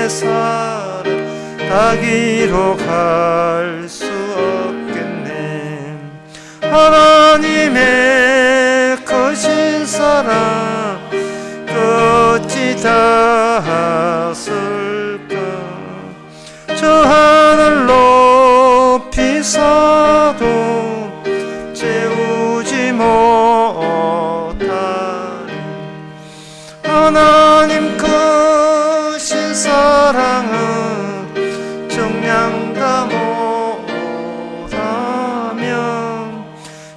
살아 다 기록할 수 없겠네. 하나님의 크신 사랑 어찌 닿았을까. 저 하늘 높이 서도 채우지 못하리. 하나님 크신 사랑은 정량 다 못하면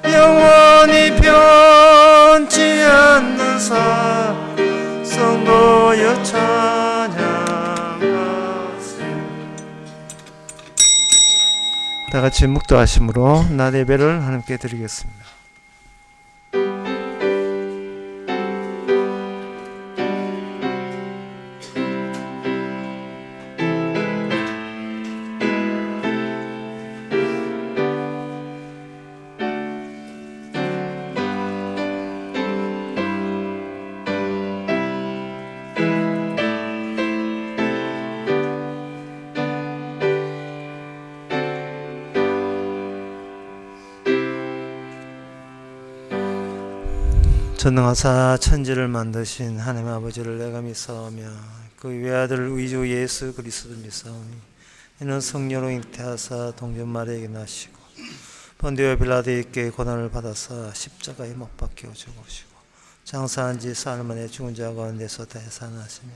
영원히 변치 않는 성도여 찬양하세. 다같이 묵도하심으로 낮 예배를 하나님께 드리겠습니다. 전능하사 천지를 만드신 하나님 아버지를 내가 믿사오며 그 외아들 우리 주 예수 그리스도를 믿사오니 이는 성령으로 잉태하사 동전 마리아에게 나시고 본디오 빌라도에게 고난을 받아사 십자가에 못 박혀 죽으시고 장사한 지 사흘 만에 죽은 자 가운데서 대산하시며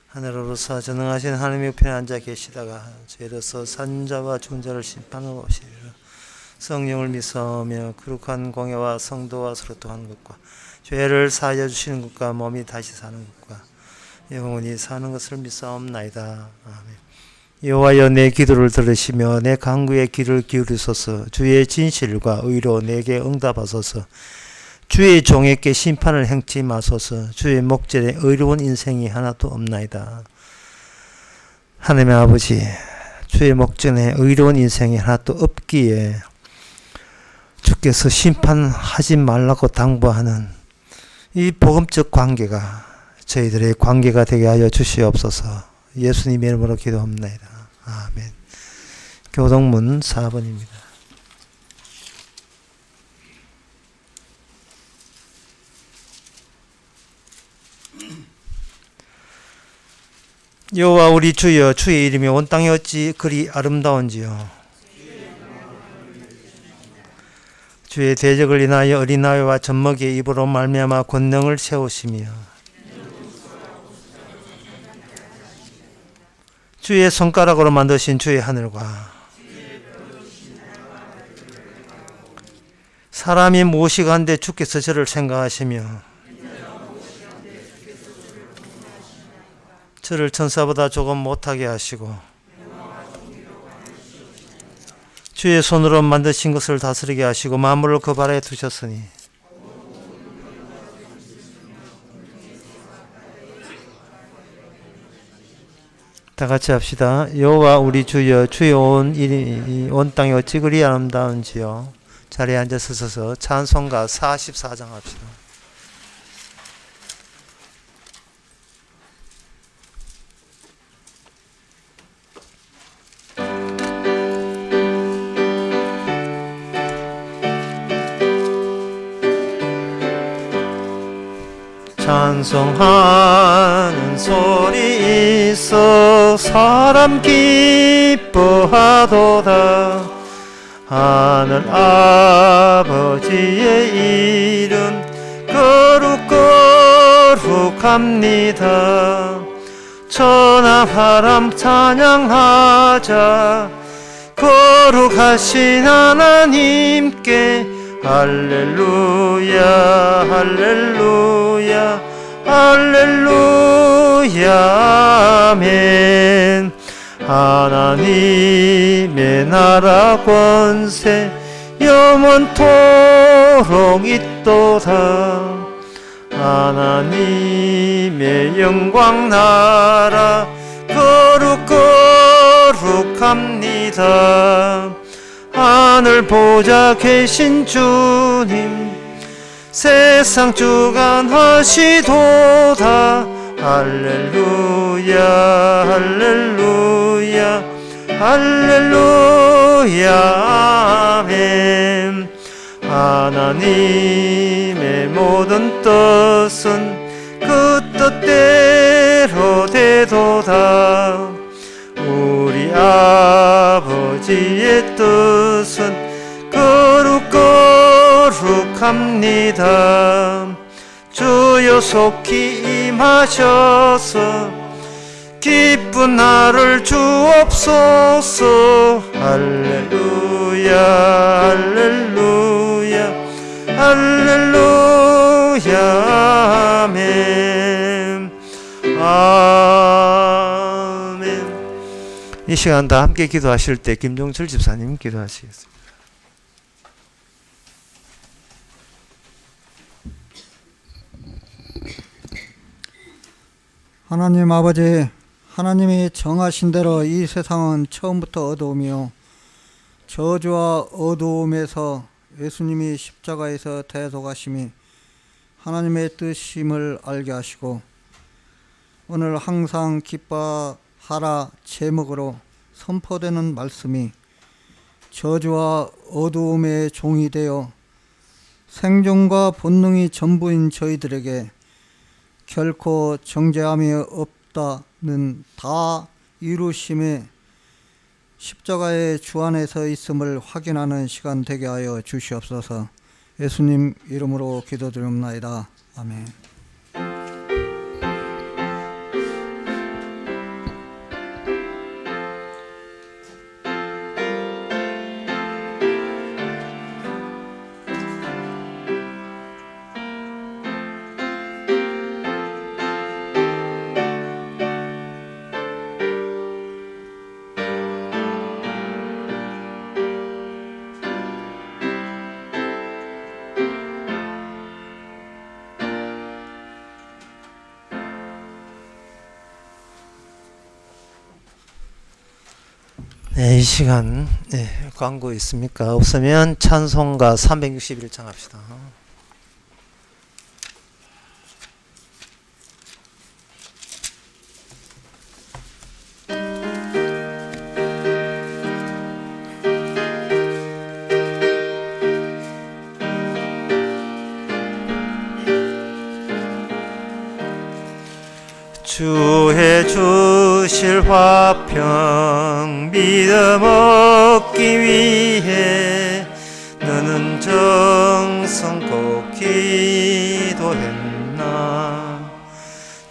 하늘로서 전능하신 하나님의 우편에 앉아 계시다가 죄로서 산 자와 죽은 자를 심판하러 오시리라. 성령을 믿사오며 거룩한 공예와 성도와 서로 통하는 것과 죄를 사하여 주시는 것과 몸이 다시 사는 것과 영원히 사는 것을 믿사옵나이다. 아멘. 여호와여 내 기도를 들으시며 내 간구에 귀를 기울이소서. 주의 진실과 의로 내게 응답하소서. 주의 종에게 심판을 행치 마소서. 주의 목전에 의로운 인생이 하나도 없나이다. 하나님의 아버지, 주의 목전에 의로운 인생이 하나도 없기에 주께서 심판하지 말라고 당부하는 이 복음적 관계가 저희들의 관계가 되게 하여 주시옵소서. 예수님의 이름으로 기도합니다. 아멘. 교동문 4번입니다. 여호와 우리 주여, 주의 이름이 온 땅에 어찌 그리 아름다운지요. 주의 대적을 인하여 어린아이와 젖먹이의 입으로 말미암아 권능을 세우시며 주의 손가락으로 만드신 주의 하늘과 사람이 무엇이간데 주께서 저를 생각하시며 저를 천사보다 조금 못하게 하시고 주의 손으로 만드신 것을 다스리게 하시고 만물을 그 발에 두셨으니 다 같이 합시다. 여호와 우리 주여, 주의 온 땅이 어찌 그리 아름다운지요. 자리에 앉아 서서 찬송가 44장 합시다. 찬송하는 소리 있어 사람 기뻐하도다. 하늘 아버지의 이름 거룩거룩합니다. 천하 사람 찬양하자. 거룩하신 하나님께 할렐루야 할렐루야 할렐루야 아멘. 하나님의 나라 권세 영원토록 있도다. 하나님의 영광 나라 거룩거룩합니다. 하늘 보좌 계신 주님 세상 주관하시도다. 할렐루야 할렐루야 할렐루야 아멘. 하나님의 모든 뜻은 그 뜻대로 되도다. 우리 아버지의 뜻은 거룩거룩합니다. 주여 속히 임하셔서 기쁜 날을 주옵소서. 할렐루야 할렐루야 할렐루야 아멘 아멘. 이 시간 다 함께 기도하실 때 김종철 집사님 기도하시겠습니다. 하나님 아버지, 하나님이 정하신 대로 이 세상은 처음부터 어두움이요 저주와 어두움에서 예수님이 십자가에서 대속하심이 하나님의 뜻임을 알게 하시고 오늘 항상 기뻐하라 제목으로 선포되는 말씀이 저주와 어두움의 종이 되어 생존과 본능이 전부인 저희들에게 결코 정죄함이 없다는 다 이루심에 십자가의 주 안에서 있음을 확인하는 시간 되게 하여 주시옵소서. 예수님 이름으로 기도드립니다. 아멘. 네, 이 시간 광고 있습니까? 없으면 찬송가 361장 합시다. 주의 주실 화평 믿음 얻기 위해 너는 정성껏 기도했나.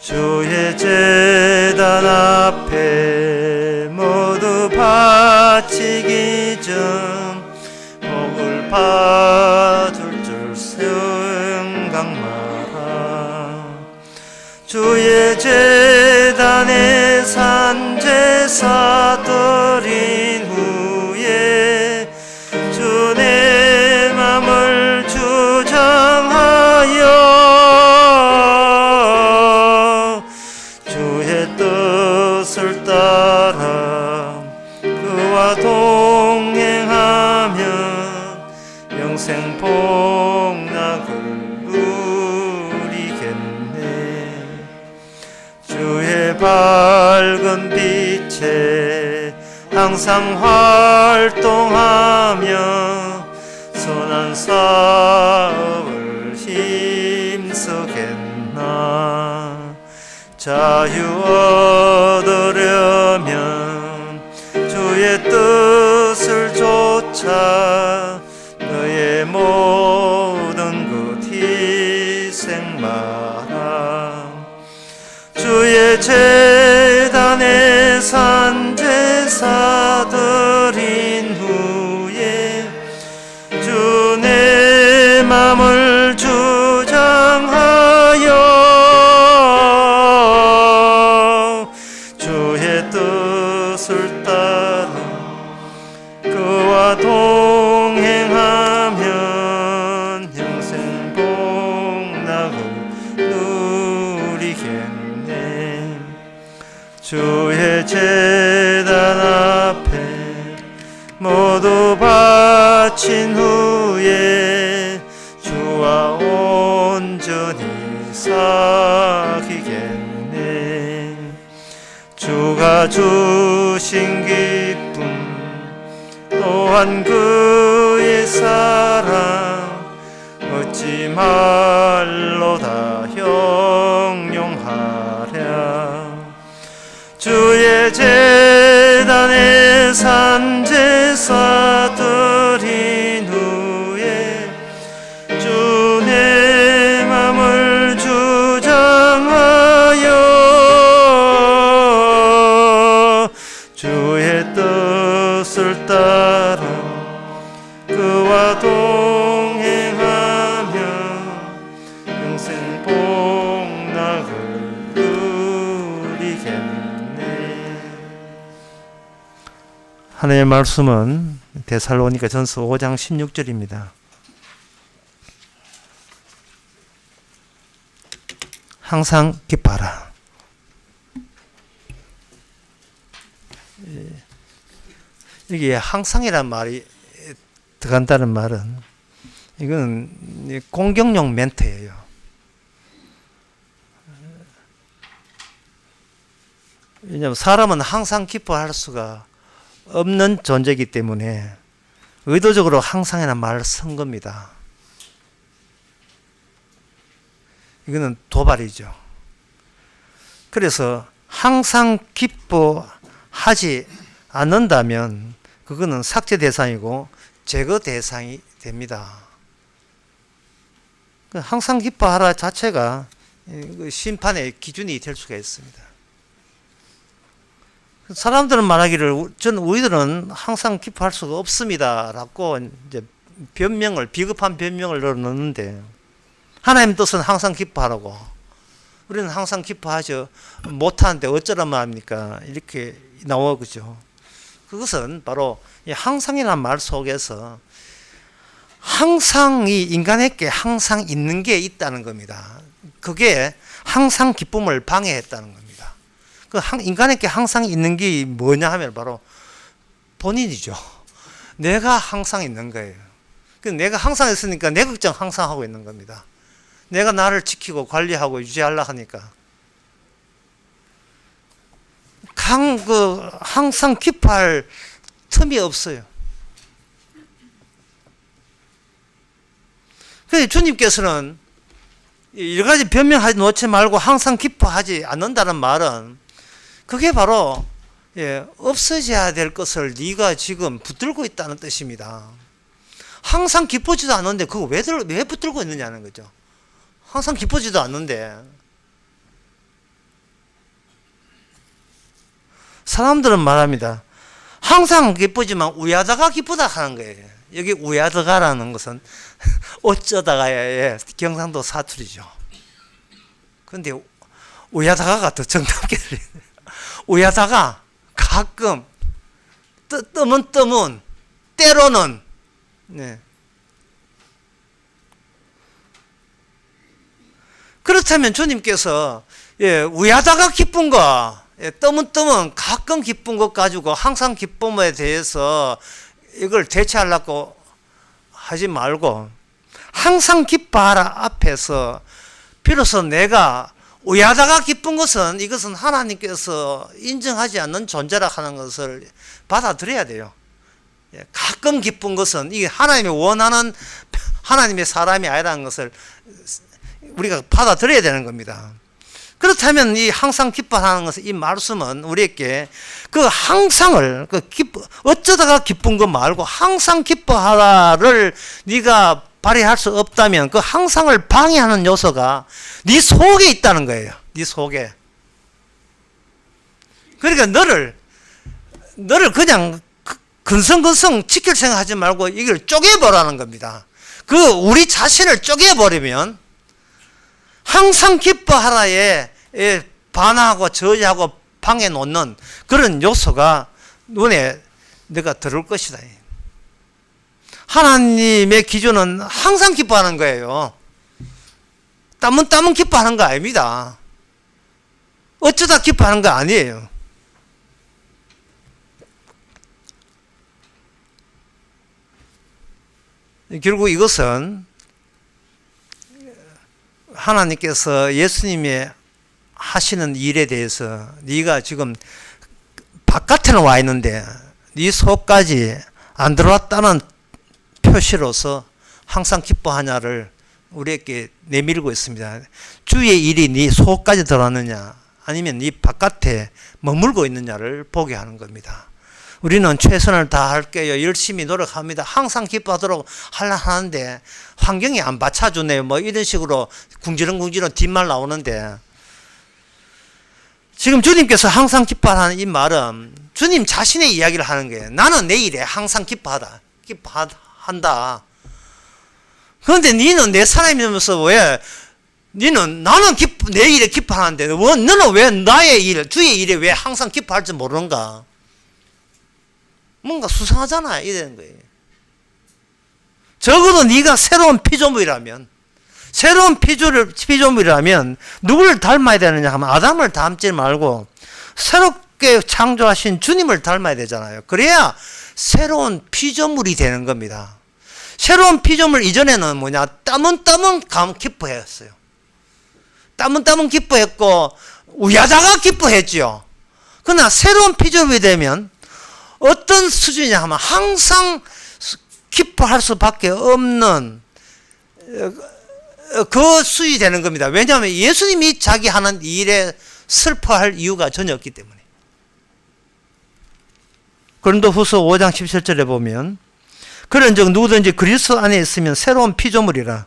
주의 제단 앞에 모두 바치기 전 복을 받을 줄 생각 마라. 주의 제단에 산제사 드린 후에 주 내 맘을 주장하여 주의 뜻을 따라 그와 동행하며 영생 복락을 주의 밝은 빛에 항상 활동하며 선한 사업을 힘쓰겠나. 자유 얻으려면 주의 뜻을 좇아 너의 모든 것 희생 마라. 주의 제단에 산제사 드린 후에 주 내 맘을 주장하여 주의 뜻을 따라 그와 동행하면 영생 복락을 누리겠네. 주의 제단 앞에 모두 바친 후에 주와 온전히 사귀겠네. 내가 주신 기쁨 또한 그의 사랑 어찌 말로 다 형용하랴. 주의 제단에 산제사 드린 후에 주 내 맘을 주장하여 주의 뜻을 따라 그와 동행하며 영생 복락을 누리겠네. 하나님의 말씀은 데살로니가전서 5장 16절입니다. 항상 기뻐하라. 여기 항상이란 말이 들어간다는 말은 이건 공격용 멘트예요. 왜냐하면 사람은 항상 기뻐할 수가 없는 존재이기 때문에 의도적으로 항상이라는 말을 쓴 겁니다. 이거는 도발이죠. 그래서 항상 기뻐하지 않는다면 그거는 삭제 대상이고 제거 대상이 됩니다. 항상 기뻐하라 자체가 심판의 기준이 될 수가 있습니다. 사람들은 말하기를 우리들은 항상 기뻐할 수가 없습니다라고 이제 비겁한 변명을 넣는데 하나님 뜻은 항상 기뻐하라고. 우리는 항상 기뻐하죠. 못하는데 어쩌란 말입니까? 이렇게 나오죠. 그것은 바로 이 항상이라는 말 속에서 항상이 인간에게 항상 있는 게 있다는 겁니다. 그게 항상 기쁨을 방해했다는 겁니다. 그 인간에게 항상 있는 게 뭐냐 하면 바로 본인이죠. 내가 항상 있는 거예요. 내가 항상 있으니까 내 걱정 항상 하고 있는 겁니다. 내가 나를 지키고 관리하고 유지하려 하니까 항상 기뻐할 틈이 없어요. 그래서 주님께서는 여러 가지 변명하지 놓지 말고 항상 기뻐하지 않는다는 말은 그게 바로 없어져야 될 것을 네가 지금 붙들고 있다는 뜻입니다. 항상 기쁘지도 않는데 그거 왜 붙들고 있느냐는 거죠. 항상 기쁘지도 않는데. 사람들은 말합니다. 항상 기쁘지만 우야다가 기쁘다 하는 거예요. 여기 우야다가라는 것은 어쩌다가의 경상도 사투리죠. 그런데 우야다가가 더 정답게 들리네요. 우야다가 가끔 뜨문 때로는 그렇다면 주님께서 우야다가 기쁜 거 뜨문 가끔 기쁜 것 가지고 항상 기쁨에 대해서 이걸 대체하려고 하지 말고 항상 기뻐하라 앞에서 비로소 내가 우야다가 기쁜 것은 이것은 하나님께서 인정하지 않는 존재라 하는 것을 받아들여야 돼요. 가끔 기쁜 것은 이게 하나님이 원하는 하나님의 사람이 아니라는 것을 우리가 받아들여야 되는 겁니다. 그렇다면 이 항상 기뻐하는 것은 이 말씀은 우리에게 그 항상을 어쩌다가 기쁜 거 말고 항상 기뻐하라를 네가 발휘할 수 없다면 그 항상을 방해하는 요소가 네 속에 있다는 거예요. 네 속에. 그러니까 너를 그냥 근성근성 지킬 생각하지 말고 이걸 쪼개버라는 겁니다. 우리 자신을 쪼개버리면 항상 기뻐하라에 반하고 저지하고 방해 놓는 그런 요소가 눈에 내가 들어올 것이다. 하나님의 기준은 항상 기뻐하는 거예요. 땀은 기뻐하는 거 아닙니다. 어쩌다 기뻐하는 거 아니에요. 결국 이것은 하나님께서 예수님의 하시는 일에 대해서 네가 지금 바깥에는 와 있는데 네 속까지 안 들어왔다는 표시로서 항상 기뻐하냐를 우리에게 내밀고 있습니다. 주의 일이 네 속까지 들어왔느냐 아니면 네 바깥에 머물고 있느냐를 보게 하는 겁니다. 우리는 최선을 다할게요. 열심히 노력합니다. 항상 기뻐하도록 하는데 환경이 안 받쳐주네요. 뭐 이런 식으로 궁지렁궁지렁 뒷말 나오는데, 지금 주님께서 항상 기뻐하는 이 말은 주님 자신의 이야기를 하는 거예요. 나는 내 일에 항상 기뻐한다. 그런데 니는 내 사람이면서 왜 나는 내 일에 기뻐하는데 너는 왜 나의 일, 주의 일에 왜 항상 기뻐할 줄 모르는가? 뭔가 수상하잖아 이러는 거예요. 적어도 네가 새로운 피조물이라면 누구를 닮아야 되느냐 하면 아담을 닮지 말고 새롭게 창조하신 주님을 닮아야 되잖아요. 그래야 새로운 피조물이 되는 겁니다. 새로운 피조물 이전에는 뭐냐, 따문따문 기뻐했어요. 따문따문 기뻐했고 우야다가 기뻐했지요. 그러나 새로운 피조물이 되면 어떤 수준이냐 하면 항상 기뻐할 수밖에 없는 그 수준이 되는 겁니다. 왜냐하면 예수님이 자기 하는 일에 슬퍼할 이유가 전혀 없기 때문에. 고린도후서 5장 17절에 보면 그런즉 누구든지 그리스도 안에 있으면 새로운 피조물이라.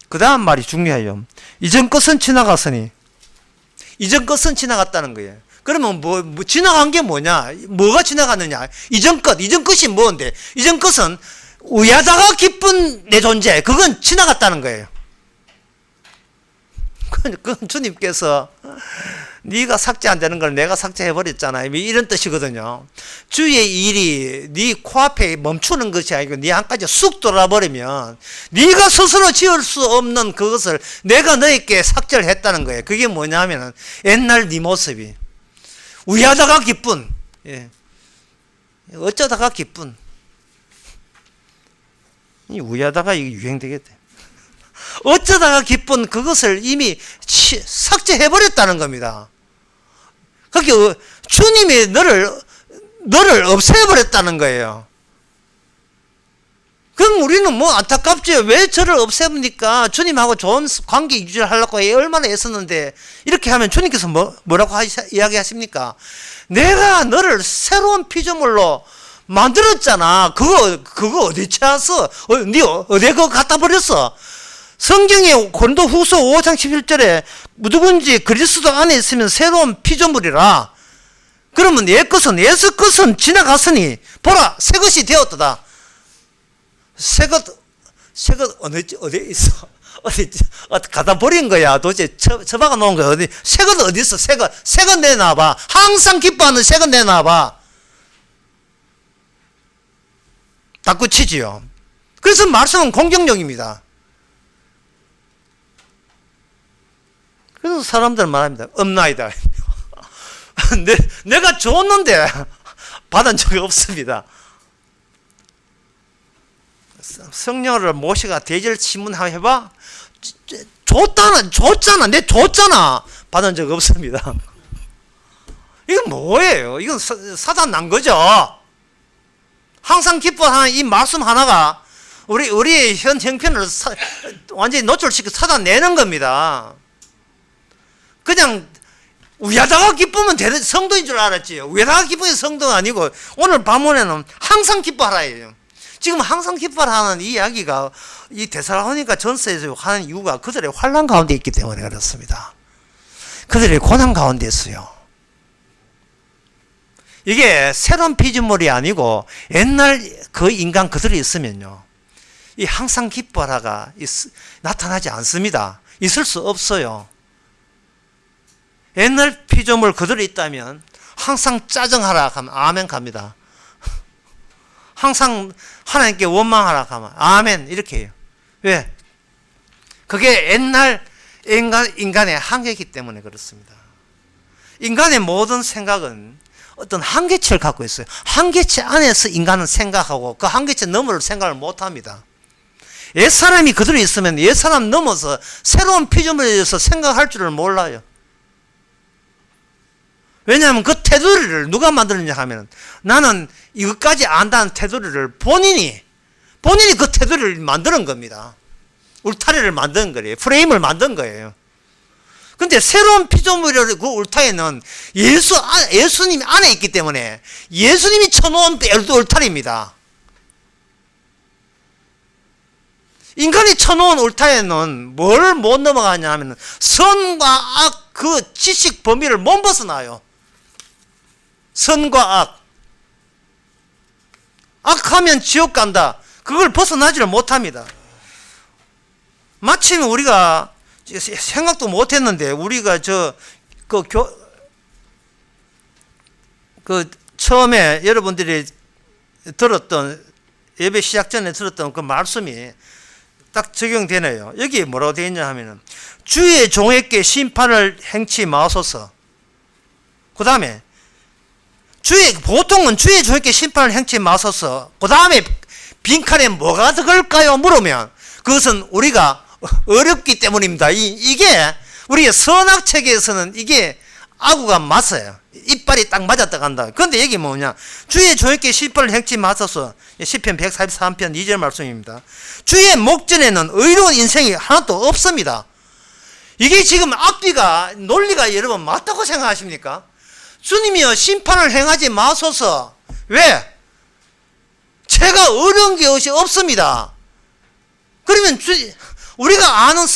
그 다음 말이 중요해요. 이전 것은 지나갔으니. 이전 것은 지나갔다는 거예요. 그러면 뭐 지나간 게 뭐냐? 뭐가 지나갔느냐? 이전 것이 뭔데? 이전 것은 우야다가 기쁜 내 존재, 그건 지나갔다는 거예요. 그건 주님께서 네가 삭제 안 되는 걸 내가 삭제해버렸잖아, 이런 뜻이거든요. 주의 일이 네 코앞에 멈추는 것이 아니고 네 안까지 쑥 돌아버리면 네가 스스로 지을 수 없는 그것을 내가 너에게 삭제를 했다는 거예요. 그게 뭐냐면 옛날 네 모습이 우야다가 기쁜, 어쩌다가 기쁜, 이 우야다가 이게 유행되겠대. 어쩌다가 기쁜 그것을 이미 삭제해버렸다는 겁니다. 그게 주님이 너를 없애버렸다는 거예요. 그럼 우리는 뭐 안타깝죠. 왜 저를 없애입니까? 주님하고 좋은 관계 유지를 하려고 얼마나 애썼는데, 이렇게 하면 주님께서 뭐라고 이야기하십니까? 내가 너를 새로운 피조물로 만들었잖아. 그거 어디 찾았어? 네 어디 그거 갖다 버렸어? 성경에 고린도후서 5장 11절에 누구든지 그리스도 안에 있으면 새로운 피조물이라. 그러면 옛 것은 지나갔으니 보라 새 것이 되었다. 새 것 어디 있어? 어디 갖다 버린 거야? 도대체 처박아 놓은 거야? 새 것 어디 있어? 새 것 내놔봐. 항상 기뻐하는 새 것 내놔봐. 닦고치지요. 그래서 말씀은 공격력입니다. 그래서 사람들은 말합니다. 없나이다. 내가 줬는데 받은 적이 없습니다. 성령을 모시가 대절 신문 한번 해봐. 줬잖아. 내 줬잖아. 받은 적 없습니다. 이건 뭐예요? 이건 사단 난 거죠. 항상 기뻐하는 이 말씀 하나가 우리의 현 형편을 완전히 노출시켜 사단 내는 겁니다. 그냥 우야다가 기쁘면 성도인 줄 알았지요. 우야다가 기쁘면 성도가 아니고 오늘 본문에는 항상 기뻐하라예요. 지금 항상 기뻐하는 이 이야기가 이 데살로니가 전서에서 하는 이유가 그들의 환난 가운데 있기 때문에 그렇습니다. 그들의 고난 가운데 있어요. 이게 새로운 피조물이 아니고 옛날 그 인간 그들이 있으면요, 이 항상 기뻐하라가 나타나지 않습니다. 있을 수 없어요. 옛날 피조물 그들이 있다면 항상 짜증하라 하면 아멘 갑니다. 항상 하나님께 원망하라 하면 아멘 이렇게 해요. 왜? 그게 옛날 인간의 한계이기 때문에 그렇습니다. 인간의 모든 생각은 어떤 한계치를 갖고 있어요. 한계치 안에서 인간은 생각하고 그 한계치 너머를 생각을 못합니다. 옛사람이 그들이 있으면 옛사람 넘어서 새로운 피조물에 대해서 생각할 줄을 몰라요. 왜냐하면 그 테두리를 누가 만들었냐 하면 나는 이것까지 안다는 테두리를 본인이 그 테두리를 만드는 겁니다. 울타리를 만든 거예요. 프레임을 만든 거예요. 근데 새로운 피조물의 그 울타리는 예수님이 안에 있기 때문에 예수님이 쳐놓은 울타리입니다. 인간이 쳐놓은 울타리는 뭘 못 넘어가냐 하면 선과 악 그 지식 범위를 못 벗어나요. 선과 악. 악하면 지옥 간다. 그걸 벗어나지를 못합니다. 마침 우리가 생각도 못했는데 우리가 처음에 여러분들이 들었던 예배 시작 전에 들었던 그 말씀이 딱 적용되네요. 여기 뭐라고 되어 있냐 하면은 주의 종에게 심판을 행치 마소서. 그 다음에 보통은 주의 종에게 심판을 행치 마소서. 그 다음에 빈칸에 뭐가 들어갈까요? 물으면 그것은 우리가 어렵기 때문입니다. 이게 우리의 선악체계에서는 이게 아구가 맞아요. 이빨이 딱 맞아 들어간다. 그런데 여기 뭐냐? 주의 종에게 심판을 행치 마소서. 시편 143편 2절 말씀입니다. 주의 목전에는 의로운 인생이 하나도 없습니다. 이게 지금 앞뒤가 논리가 여러분 맞다고 생각하십니까? 주님이여 심판을 행하지 마소서. 왜? 제가 어려운 것이 없습니다. 그러면 우리가 아는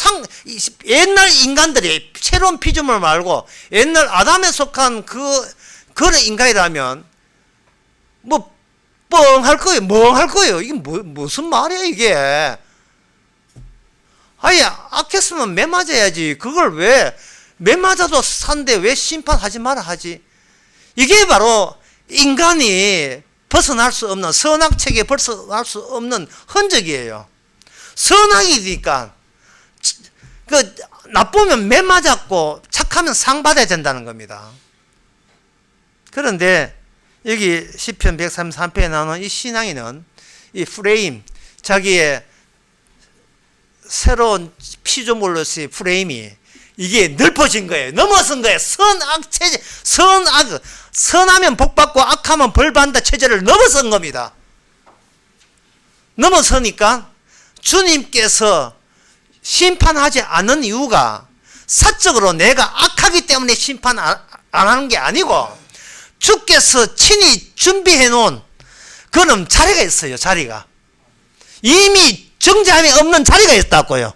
옛날 인간들이 새로운 피조물 말고 옛날 아담에 속한 그런 인간이라면 뭐 뻥할 거예요. 멍할 거예요. 이게 무슨 말이야 이게. 아예 악했으면 매 맞아야지. 그걸 왜 매 맞아도 산데 왜 심판하지 마라 하지. 이게 바로 인간이 벗어날 수 없는 선악체계에 벗어날 수 없는 흔적이에요. 선악이니까 나쁘면 매 맞았고 착하면 상 받아야 된다는 겁니다. 그런데 여기 시편 133편에 나오는 이 신앙인은 이 프레임, 자기의 새로운 피조물로서의 프레임이 이게 넓어진 거예요. 넘어선 거예요. 선악체제, 선하면 복받고 악하면 벌받는다 체제를 넘어선 겁니다. 넘어서니까 주님께서 심판하지 않는 이유가 사적으로 내가 악하기 때문에 심판 안 하는 게 아니고 주께서 친히 준비해 놓은 그런 자리가 있어요. 자리가 이미 정죄함이 없는 자리가 있다고요.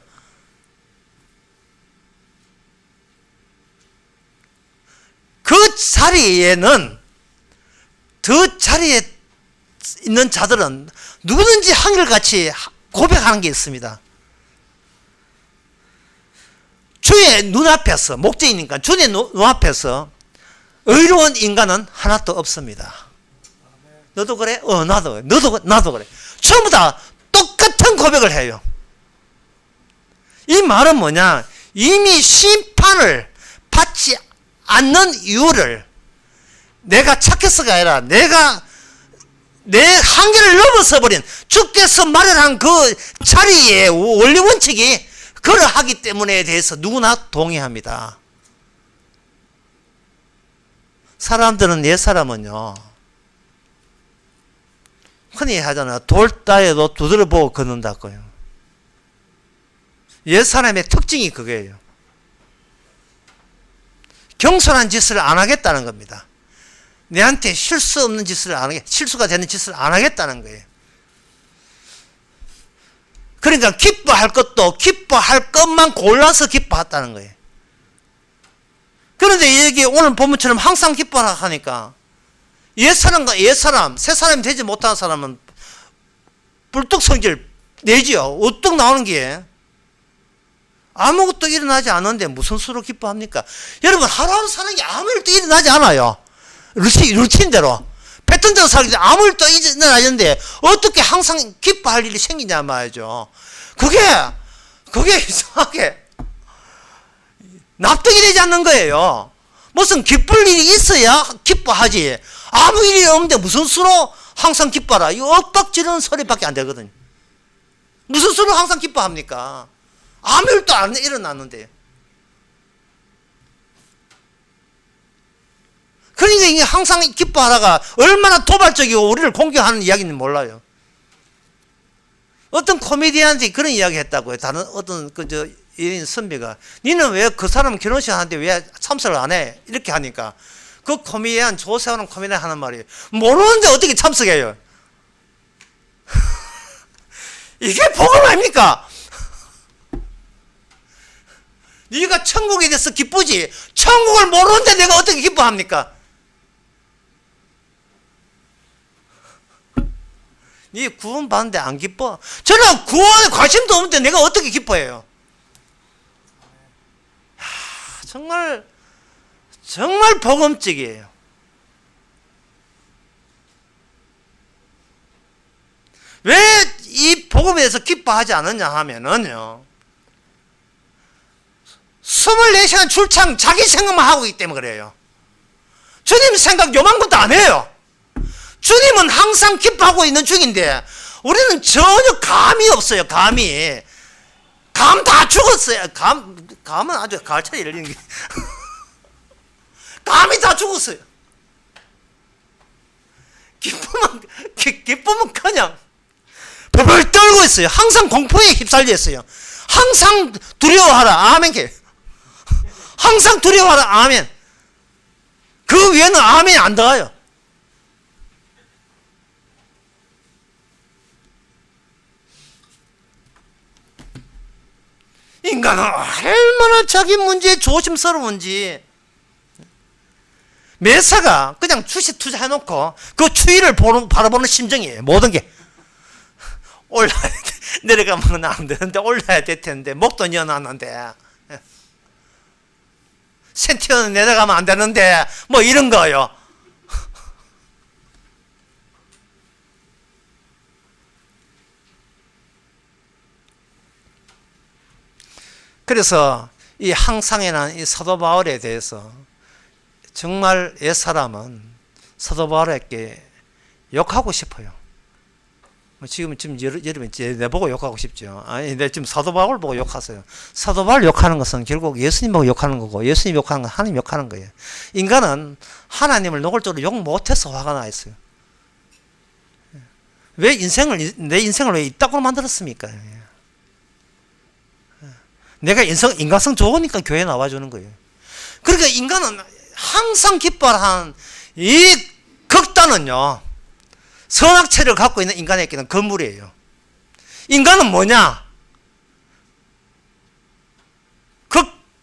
그 자리에는 그 자리에 있는 자들은 누구든지 한결같이 고백하는 게 있습니다. 주의 눈앞에서, 목재이니까 주의 눈앞에서 의로운 인간은 하나도 없습니다. 너도 그래? 나도 그래. 나도 그래. 전부 다 똑같은 고백을 해요. 이 말은 뭐냐? 이미 심판을 받지 않는 이유를 내가 착해서가 아니라 내가 내 한계를 넘어서 버린 주께서 마련한 그 자리의 원리 원칙이 그러하기 때문에 대해서 누구나 동의합니다. 사람들은 옛사람은요 흔히 하잖아. 돌 따에도 두드려 보고 걷는다고요. 옛사람의 특징이 그거예요. 경솔한 짓을 안 하겠다는 겁니다. 내한테 실수 없는 짓을 안 하겠다. 실수가 되는 짓을 안 하겠다는 거예요. 그러니까 기뻐할 것도 기뻐할 것만 골라서 기뻐했다는 거예요. 그런데 여기 오늘 본문처럼 항상 기뻐하라 하니까 옛사람과 옛사람, 새사람이 되지 못하는 사람은 불뚝 성질 내지요. 우뚝 나오는 게 아무것도 일어나지 않는데 무슨 수로 기뻐합니까? 여러분 하루하루 사는 게 아무 일도 일어나지 않아요. 루틴대로 패턴대로 살기 아무 일도 일어나는데 어떻게 항상 기뻐할 일이 생기냐 말이죠. 그게 이상하게 납득이 되지 않는 거예요. 무슨 기쁠 일이 있어야 기뻐하지. 아무 일이 없는데 무슨 수로 항상 기뻐라. 이거 엇박지르는 소리밖에 안 되거든요. 무슨 수로 항상 기뻐합니까? 아무 일도 안 일어났는데. 그러니까 이게 항상 기뻐하다가 얼마나 도발적이고 우리를 공격하는 이야기인지 몰라요. 어떤 코미디언한테 그런 이야기 했다고요. 다른 어떤 그저 예인 선배가 니는 왜 그 사람 결혼식 하는데 왜 참석을 안 해? 이렇게 하니까 그 코미디언 조세호는 코미디언 하는 말이에요. 모르는데 어떻게 참석해요? 이게 복음 아닙니까? 네가 천국에 대해서 기쁘지 천국을 모르는데 내가 어떻게 기뻐합니까? 네 구원 받는데 안 기뻐? 저는 구원에 관심도 없는데 내가 어떻게 기뻐해요? 정말 복음적이에요. 왜 이 복음에 대해서 기뻐하지 않느냐 하면은요, 24시간 출장 자기 생각만 하고 있기 때문에 그래요. 주님 생각 요만큼도 안 해요. 주님은 항상 기뻐하고 있는 중인데 우리는 전혀 감이 없어요. 감 다 죽었어요. 감은 아주 가을차에 열리는 게 감이 다 죽었어요. 기쁨은 그냥 벌벌 떨고 있어요. 항상 공포에 휩쓸려 있어요. 항상 두려워하라. 아멘. 항상 두려워하라. 아멘. 그 위에는 아멘이 안 들어가요. 인간은 얼마나 자기 문제에 조심스러운지. 매사가 그냥 주식 투자해놓고 그 추이를 바라보는 심정이에요. 모든 게. 올라야 돼. 내려가면 안 되는데 올라야 될 텐데 목돈 이어놨는데 센티어는 내려가면 안 되는데 뭐 이런 거요. 그래서 이 항상에는 이 사도 바울에 대해서 정말 옛사람은 사도 바울에게 욕하고 싶어요. 지금 여러분 내보고 욕하고 싶죠. 아니, 근데 지금 사도 바울 보고 욕하세요. 사도 바울 욕하는 것은 결국 예수님 보고 욕하는 거고, 예수님 욕하는 건 하나님 욕하는 거예요. 인간은 하나님을 노골적으로 욕 못해서 화가 나 있어요. 왜 내 인생을 왜 이따구로 만들었습니까? 내가 인간성 좋으니까 교회 나와주는 거예요. 그러니까 인간은 항상 기뻐하는 이 극단은요, 선악체를 갖고 있는 인간에게는 건물이에요. 인간은 뭐냐?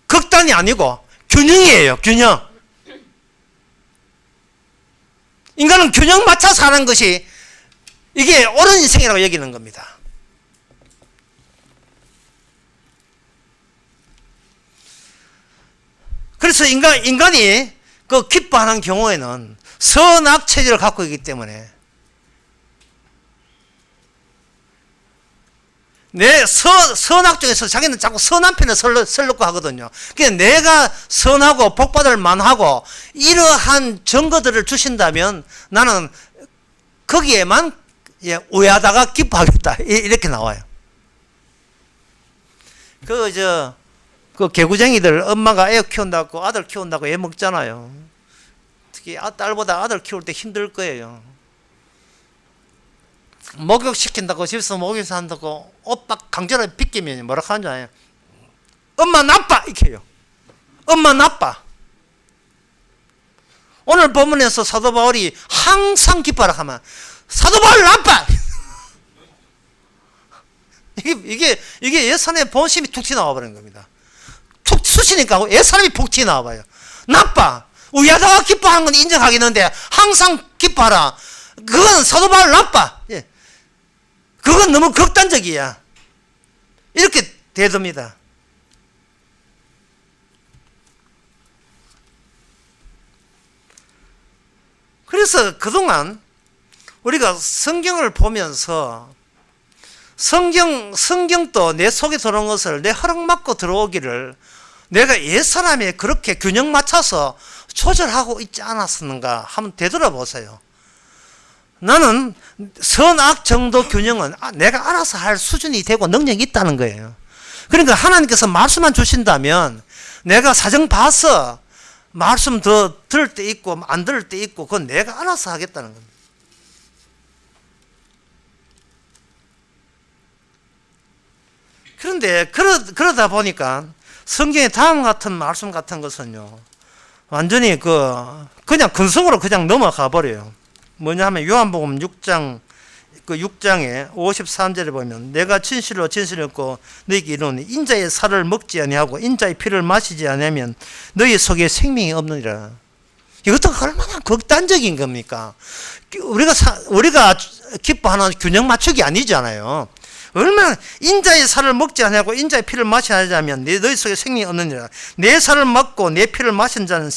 극단이 아니고 균형이에요. 균형. 인간은 균형 맞춰 사는 것이 이게 옳은 인생이라고 여기는 겁니다. 그래서 인간이 그 기뻐하는 경우에는 선악체질을 갖고 있기 때문에 내 선악 중에서 자기는 자꾸 선한 편에 설려고 하거든요. 그냥 내가 선하고 복받을 만하고 이러한 증거들을 주신다면 나는 거기에만 우회하다가 기뻐하겠다. 이렇게 나와요. 그 개구쟁이들 엄마가 애 키운다고 아들 키운다고 애 먹잖아요. 특히 딸보다 아들 키울 때 힘들 거예요. 목욕시킨다고 집에서 목욕 한다고 오빠 강제로 빗기면 뭐라 하는 줄 아요? 엄마 나빠! 이렇게 해요. 엄마 나빠. 오늘 본문에서 사도 바울이 항상 기뻐하라 하면 사도 바울 나빠! 이게 예산의 본심이 툭 튀어나와 버리는 겁니다. 툭 쑤시니까 예산이 푹 튀어나와 봐요. 나빠! 우야다가 기뻐하는 건 인정하겠는데 항상 기뻐하라. 그건 사도 바울 나빠! 예. 그건 너무 극단적이야. 이렇게 되듭니다. 그래서 그동안 우리가 성경을 보면서 성경도 내 속에 들어온 것을 내 허락 받고 들어오기를 내가 옛사람에 그렇게 균형 맞춰서 조절하고 있지 않았었는가 한번 되돌아보세요. 나는 선악 정도 균형은 내가 알아서 할 수준이 되고 능력이 있다는 거예요. 그러니까 하나님께서 말씀만 주신다면 내가 사정 봐서 말씀 더 들을 때 있고 안 들을 때 있고 그건 내가 알아서 하겠다는 겁니다. 그런데 그러다 보니까 성경의 다음 같은 말씀 같은 것은요, 완전히 그냥 근성으로 그냥 넘어가 버려요. 뭐냐 하면 요한복음 6장 그 6장에 53절에 보면 내가 진실로 진실했고 너희에게 이르노니 인자의 살을 먹지 아니하고 인자의 피를 마시지 아니하면 너희 속에 생명이 없느니라. 이것도 얼마나 극단적인 겁니까? 우리가 기뻐하는 균형 맞추기 아니잖아요. 얼마나 인자의 살을 먹지 아니하고 인자의 피를 마시지 않으면 너희 속에 생명이 없느니라. 내 살을 먹고 내 피를 마신 자는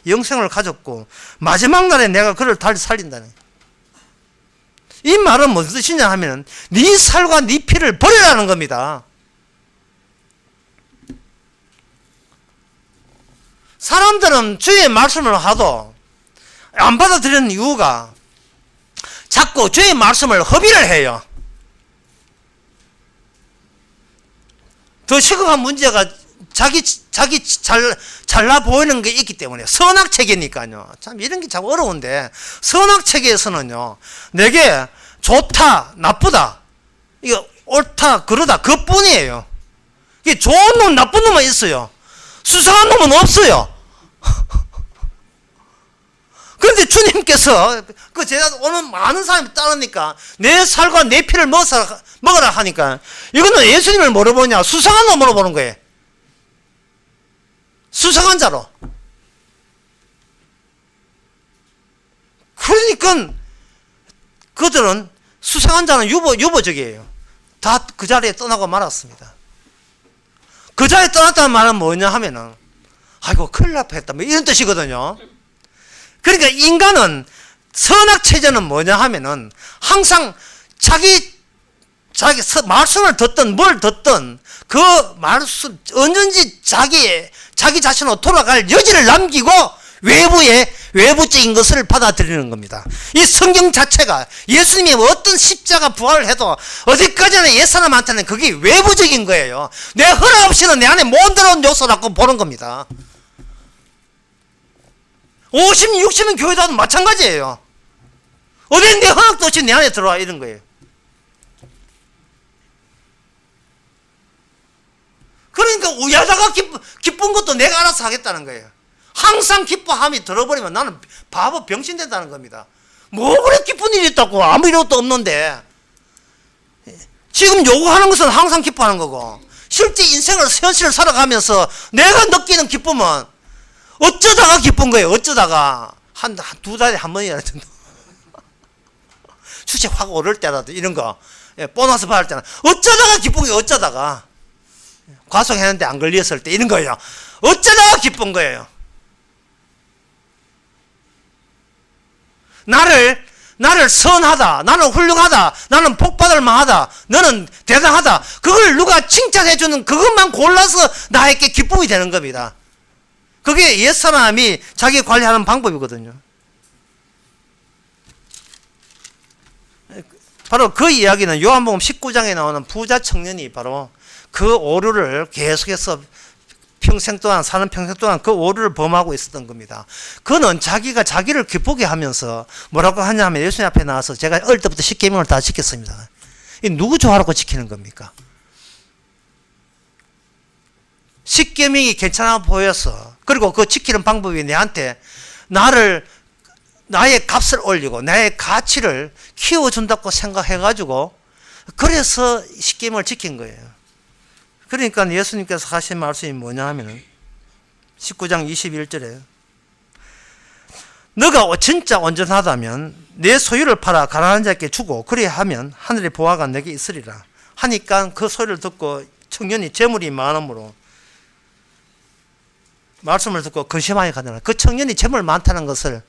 영생을 가졌고 마지막 날에 내가 그를 다시 살린다는. 이 말은 무슨 뜻이냐 하면 네 살과 네 피를 버리라는 겁니다. 사람들은 주의 말씀을 하도 안 받아들이는 이유가 자꾸 주의 말씀을 허비를 해요. 더 시급한 문제가 자기 잘나 보이는 게 있기 때문에 선악체계니까요. 참 이런 게 참 어려운데 선악체계에서는요, 내게 좋다 나쁘다 이거 옳다 그러다 그뿐이에요. 이게 좋은 놈 나쁜 놈만 있어요. 수상한 놈은 없어요. 그런데 주님께서 그 제가 오늘 많은 사람이 따르니까 내 살과 내 피를 먹으라 하니까 이거는 예수님을 뭐로 보냐? 수상한 놈으로 보는 거예요. 수상한 자로. 그러니까 그들은 수상한 자는 유보적이에요. 다 그 자리에 떠나고 말았습니다. 그 자리에 떠났다는 말은 뭐냐 하면은 아이고 큰일 날 뻔했다 뭐 이런 뜻이거든요. 그러니까 인간은 선악체제는 뭐냐 하면은 항상 자기 말씀을 듣든 뭘 듣든 그 말씀 언제든지 자기 자신으로 돌아갈 여지를 남기고 외부적인 것을 받아들이는 겁니다. 이 성경 자체가 예수님이 어떤 십자가 부활을 해도 어디까지나 옛사람한테는 그게 외부적인 거예요. 내 허락 없이는 내 안에 못 들어온 요소라고 보는 겁니다. 50, 60은 교회도 마찬가지예요. 어디 내 허락도 없이 내 안에 들어와 이런 거예요. 그러니까 우야다가 기쁜 것도 내가 알아서 하겠다는 거예요. 항상 기뻐함이 들어버리면 나는 바보 병신 된다는 겁니다. 뭐 그래 기쁜 일이 있다고 아무 일도 없는데. 지금 요구하는 것은 항상 기뻐하는 거고 실제 현실을 살아가면서 내가 느끼는 기쁨은 어쩌다가 기쁜 거예요. 어쩌다가 두 달에 한 번이라도 주식 확 오를 때라도 이런 거 보너스 받을 때는 어쩌다가 기쁜 거예요. 어쩌다가 과속했는데 안 걸렸을 때 이런 거예요. 어쩌다가 기쁜 거예요. 나를 선하다, 나는 훌륭하다, 나는 복받을 만하다, 너는 대단하다, 그걸 누가 칭찬해주는 그것만 골라서 나에게 기쁨이 되는 겁니다. 그게 옛사람이 자기 관리하는 방법이거든요. 바로 그 이야기는 요한복음 19장에 나오는 부자 청년이 바로 그 오류를 계속해서 사는 평생 동안 그 오류를 범하고 있었던 겁니다. 그는 자기가 자기를 기쁘게 하면서 뭐라고 하냐면 예수님 앞에 나와서 제가 어릴 때부터 십계명을 다 지켰습니다. 이 누구 좋아하라고 지키는 겁니까? 십계명이 괜찮아 보여서 그리고 그 지키는 방법이 내한테 나의 값을 올리고 나의 가치를 키워준다고 생각해가지고 그래서 십계명을 지킨 거예요. 그러니까 예수님께서 하신 말씀이 뭐냐 하면 19장 21절에 너가 진짜 온전하다면 내 소유를 팔아 가난한 자에게 주고 그리하면 하늘의 보화가 내게 있으리라 하니까 그 소리를 듣고 청년이 재물이 많음으로 말씀을 듣고 근심하게 가더라. 그 청년이 재물 많다는 것을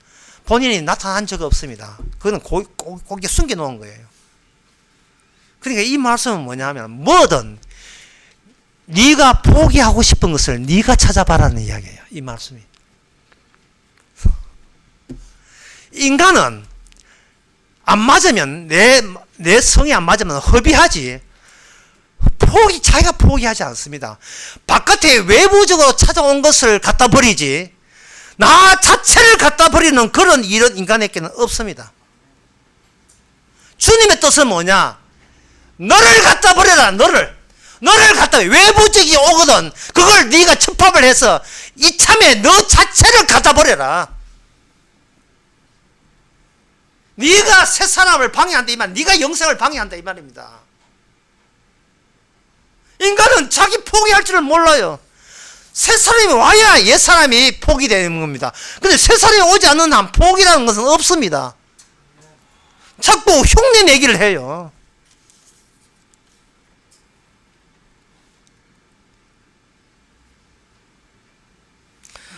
본인이 나타난 적이 없습니다. 그거는 고개 숨겨놓은 거예요. 그러니까 이 말씀은 뭐냐 하면 뭐든 네가 포기하고 싶은 것을 네가 찾아봐라는 이야기예요. 이 말씀이. 인간은 안 맞으면 내 성이 안 맞으면 허비하지 자기가 포기하지 않습니다. 바깥에 외부적으로 찾아온 것을 갖다 버리지 나 자체를 갖다 버리는 그런 일은 인간에게는 없습니다. 주님의 뜻은 뭐냐? 너를 갖다 버려라. 너를 갖다 외부적이 오거든 그걸 네가 첩합을 해서 이참에 너 자체를 갖다 버려라. 네가 새 사람을 방해한다 이 말, 네가 영생을 방해한다 이 말입니다. 인간은 자기 포기할 줄을 몰라요. 새 사람이 와야 옛 사람이 포기되는 겁니다. 근데 새 사람이 오지 않는 한 포기라는 것은 없습니다. 자꾸 흉내 내기를 해요.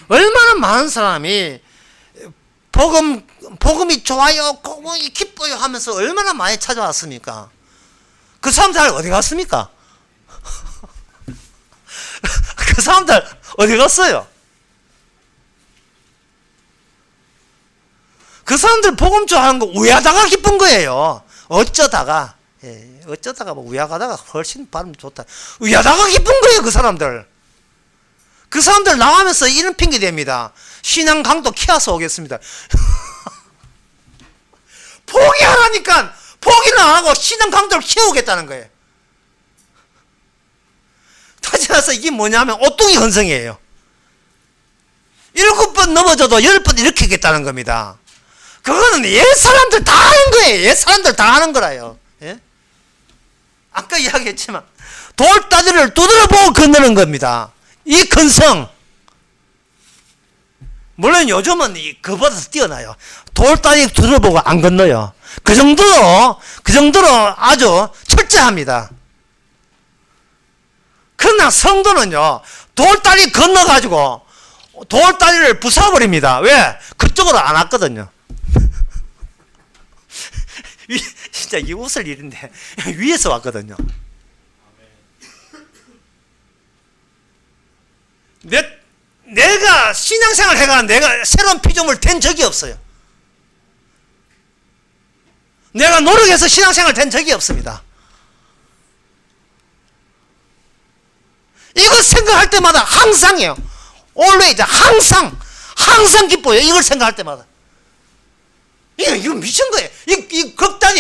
얼마나 많은 사람이 복음이 좋아요, 복음이 기뻐요 하면서 얼마나 많이 찾아왔습니까? 그 사람들 어디 갔습니까? 그 사람들 어디 갔어요? 그 사람들 복음 좋아하는 거 우야다가 기쁜 거예요. 어쩌다가 뭐 우야가다가 훨씬 발음 좋다. 우야다가 기쁜 거예요. 그 사람들 나가면서 이런 핑계 댑니다. 신앙 강도 키워서 오겠습니다. 포기하라니까 포기는 안 하고 신앙 강도를 키우겠다는 거예요. 따지나서 이게 뭐냐면 오뚱이 헌성이에요. 7번 넘어져도 10번 일으키겠다는 겁니다. 그거는 옛 사람들 다 하는 거예요. 옛 사람들 다 하는 거라요. 예? 아까 이야기했지만 돌다리를 두드려보고 건너는 겁니다. 이 근성. 물론 요즘은 그보다 뛰어나요. 돌다리 두드려보고 안 건너요. 그 정도로 아주 철저합니다. 그러나 성도는요, 돌다리 건너가지고 돌다리를 부숴버립니다. 왜? 그쪽으로 안 왔거든요. 진짜 이게 웃을 일인데 위에서 왔거든요. 내가 신앙생활 해가 내가 새로운 피조물 된 적이 없어요. 내가 노력해서 신앙생활 된 적이 없습니다. 이거 생각할 때마다 항상이에요. always 항상 기뻐요. 이걸 생각할 때마다. 이거 미친 거예요. 이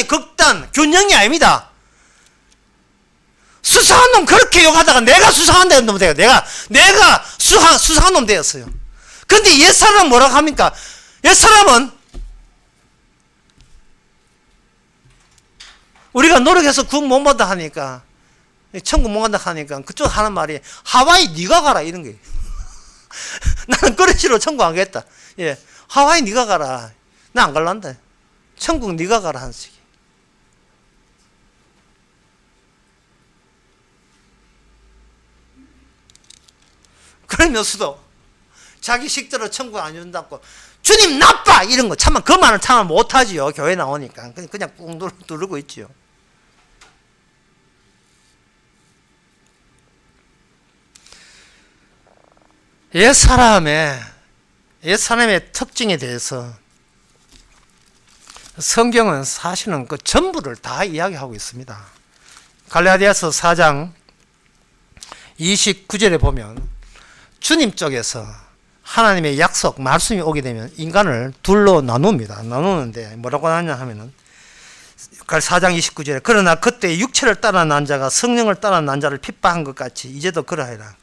극단 균형이 아닙니다. 수상한 놈 그렇게 욕하다가 내가 수상한 놈 돼요. 내가 수상한 놈 되었어요. 근데 옛 사람은 뭐라고 합니까? 옛 사람은 우리가 노력해서 구원 못 받다 하니까, 천국 못 간다 하니까 그쪽 하는 말이 하와이 네가 가라 이런 거예요. 나는 그런 식으로 천국 안 가겠다. 예, 하와이 네가 가라. 나 안 갈란다. 천국 네가 가라 하는 식이. 그러면서도 자기 식대로 천국 안 준다고 주님 나빠 이런 거 참만 그 말은 참 못하지요. 교회 나오니까 그냥 꾹 누르고 있지요. 옛 사람의 특징에 대해서 성경은 사실은 그 전부를 다 이야기하고 있습니다. 갈라디아서 4장 29절에 보면 주님 쪽에서 하나님의 약속, 말씀이 오게 되면 인간을 둘로 나눕니다. 나누는데 뭐라고 하냐 하면은 4장 29절에 그러나 그때 육체를 따라 난 자가 성령을 따라 난 자를 핍박한 것 같이 이제도 그러하리라.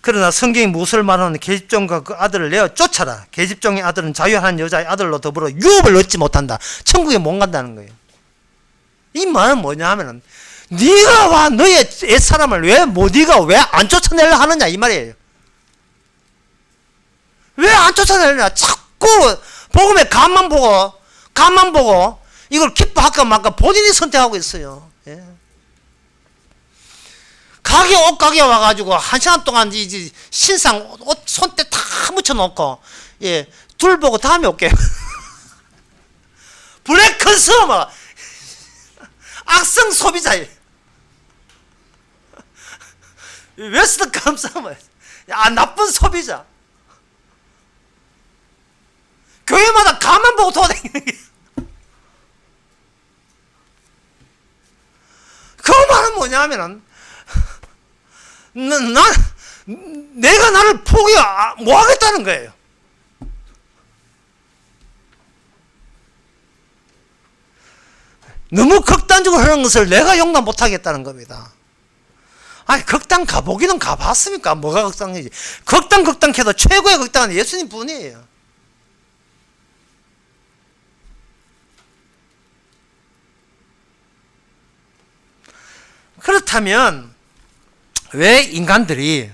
그러나 성경이 무엇을 말하는 계집종과 그 아들을 내어 쫓아라. 계집종의 아들은 자유한 여자의 아들로 더불어 유업을 얻지 못한다. 천국에 못 간다는 거예요. 이 말은 뭐냐 하면은 네가 와 너의 옛사람을 네가 왜 안 쫓아내려 하느냐 이 말이에요. 왜 안 쫓아내느냐. 자꾸 복음의 간만 보고 이걸 기뻐할까 말까 본인이 선택하고 있어요. 예. 옷가게 와가지고 한 시간 동안 이 신상 옷 손때 다 묻혀놓고 예, 둘 보고 다음에 올게요. 블랙 컨슈머 악성 소비자예요. 웨스트 컨슈머 나쁜 소비자. 교회마다 가만 보고 돌아다니는 게 그 말은 뭐냐 하면은 내가 나를 포기 뭐 하겠다는 거예요. 너무 극단적으로 하는 것을 내가 용납 못하겠다는 겁니다. 아니 극단 가보기는 가봤습니까? 뭐가 극단이지? 극단해도 최고의 극단은 예수님 뿐이에요. 그렇다면 왜 인간들이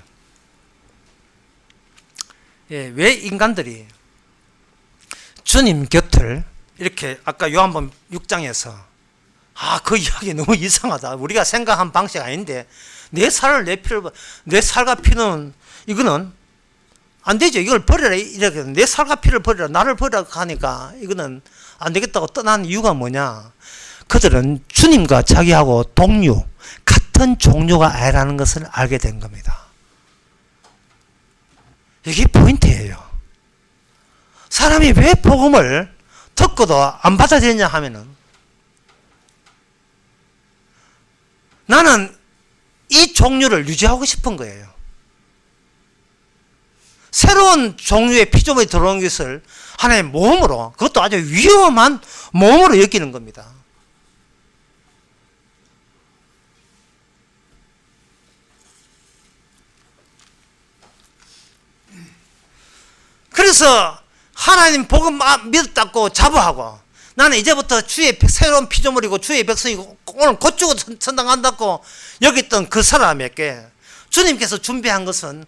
주님 곁을 이렇게 아까 요한복음 6장에서 그 이야기 너무 이상하다. 우리가 생각한 방식 아닌데 내 살과 피는 이거는 안 되죠. 이걸 버려라. 이렇게 내 살과 피를 버려라. 나를 버리라 하니까 이거는 안 되겠다고 떠난 이유가 뭐냐? 그들은 주님과 자기하고 동류, 같은 종류가 아니라는 것을 알게 된 겁니다. 이게 포인트예요. 사람이 왜 복음을 듣고도 안 받아들이냐 하면은 나는 이 종류를 유지하고 싶은 거예요. 새로운 종류의 피조물이 들어온 것을 하나의 모험으로, 그것도 아주 위험한 모험으로 여기는 겁니다. 그래서 하나님 복음 믿었다고 자부하고 나는 이제부터 주의 새로운 피조물이고 주의 백성이고 오늘 곧주고 선당한다고 여겼던 그 사람에게 주님께서 준비한 것은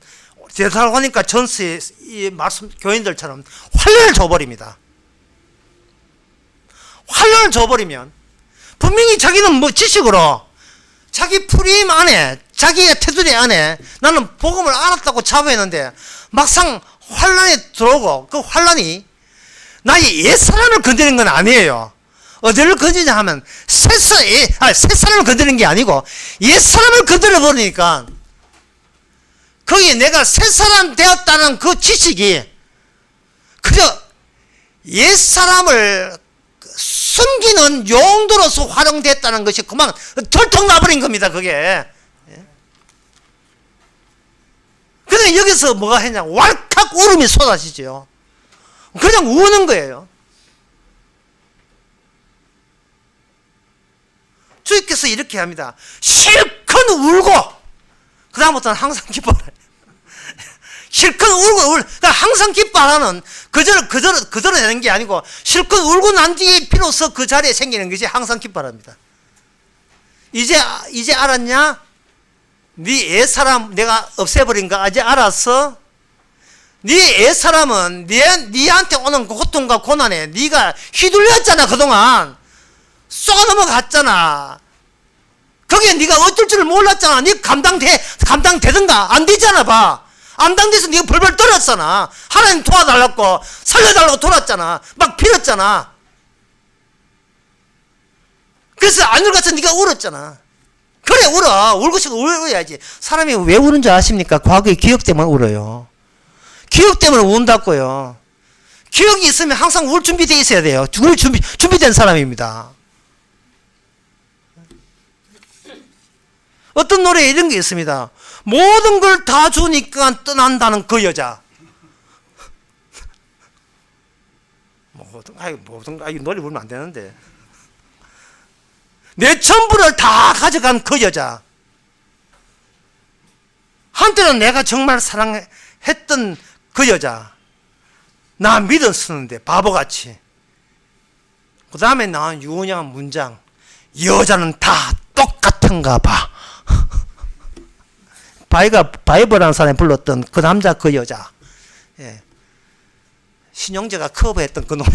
데살로니가 전서의 이 말씀 교인들처럼 환란을 줘버립니다. 환란을 줘버리면 분명히 자기는 뭐 지식으로 자기 프레임 안에 자기의 테두리 안에 나는 복음을 알았다고 자부했는데 막상 환란이 들어오고 그 환란이 나의 옛사람을 건드리는 건 아니에요. 어디를 건드리냐 하면 새 사람을 건드리는 게 아니고 옛사람을 건드려 버리니까 거기에 내가 새사람 되었다는 그 지식이 그저 옛사람을 숨기는 용도로서 활용됐다는 것이 그만 털통 나버린 겁니다. 그게. 그래서 여기서 뭐가 했냐, 왈칵 울음이 쏟아지죠. 그냥 우는 거예요. 주님께서 이렇게 합니다. 실컷 울고 그 다음부터는 항상 기뻐해요. 실컷 울고 그러니까 항상 기뻐하는 그대로 되는 게 아니고 실컷 울고 난 뒤에 비로소 그 자리에 생기는 것이 항상 기뻐합니다. 이제 알았냐? 네 옛사람 내가 없애버린 거 아직 알았어? 네 옛사람은 네한테 오는 고통과 고난에 네가 휘둘렸잖아. 그동안 쏘아 넘어갔잖아. 거기에 네가 어쩔 줄 몰랐잖아. 네 감당되든가 안 되잖아. 봐. 안 당돼서 네가 벌벌 떨었잖아. 하나님 도와달라고 살려달라고 돌았잖아. 막 빌었잖아. 그래서 안 울어서 네가 울었잖아. 그래 울어. 울고 싶으면 울어야지. 사람이 왜 우는 줄 아십니까? 과거의 기억 때문에 울어요. 기억 때문에 운다고요. 기억이 있으면 항상 울 준비되어 있어야 돼요. 준비된 사람입니다. 어떤 노래에 이런 게 있습니다. 모든 걸 다 주니까 떠난다는 그 여자. 이 노래 부르면 안 되는데. 내 전부를 다 가져간 그 여자. 한때는 내가 정말 사랑했던 그 여자. 나 믿었었는데 바보같이. 그 다음에 나온 유은양 문장. 여자는 다 똑같은가 봐. 바이브라는 사람이 불렀던 그 남자 그 여자. 예. 신용재가 커버했던 그 노래.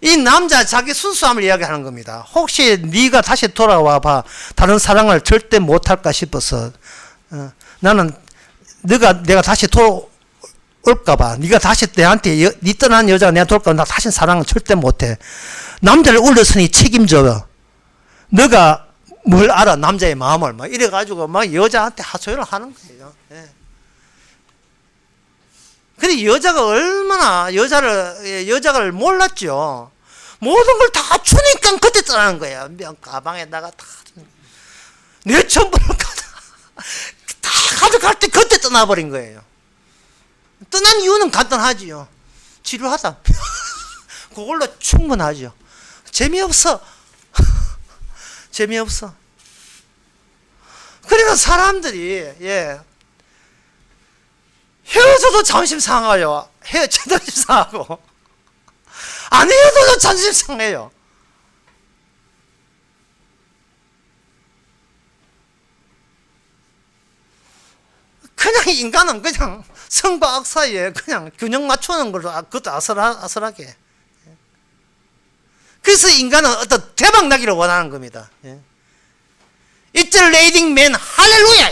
이 남자 자기 순수함을 이야기하는 겁니다. 혹시 네가 다시 돌아와 봐. 다른 사랑을 절대 못할까 싶어서 나는 내가 다시 돌아올까 봐. 네가 다시 내한테 네 떠난 여자가 내한테 돌까 봐. 나 다시 사랑을 절대 못해. 남자를 울렸으니 책임져. 너가 뭘 알아? 남자의 마음을 막 이래가지고 막 여자한테 하소연을 하는 거예요. 예. 근데 여자가 얼마나 여자를 몰랐죠. 모든 걸 다 주니까 그때 떠나는 거예요. 가방에다가 다 내 전부를 다 가져갈 때 그때 떠나버린 거예요. 떠난 이유는 간단하지요. 지루하다. 그걸로 충분하죠. 재미없어. 재미없어. 그러니까 사람들이 헤어져도 자존심 상해요. 자존심 상하고 안 헤어져도 자존심 상해요. 그냥 인간은 그냥 성과 악 사이에 그냥 균형 맞추는 걸로 그것도 아슬아슬하게. 그래서 인간은 어떤 대박 나기를 원하는 겁니다. It's a raining man, 할렐루야.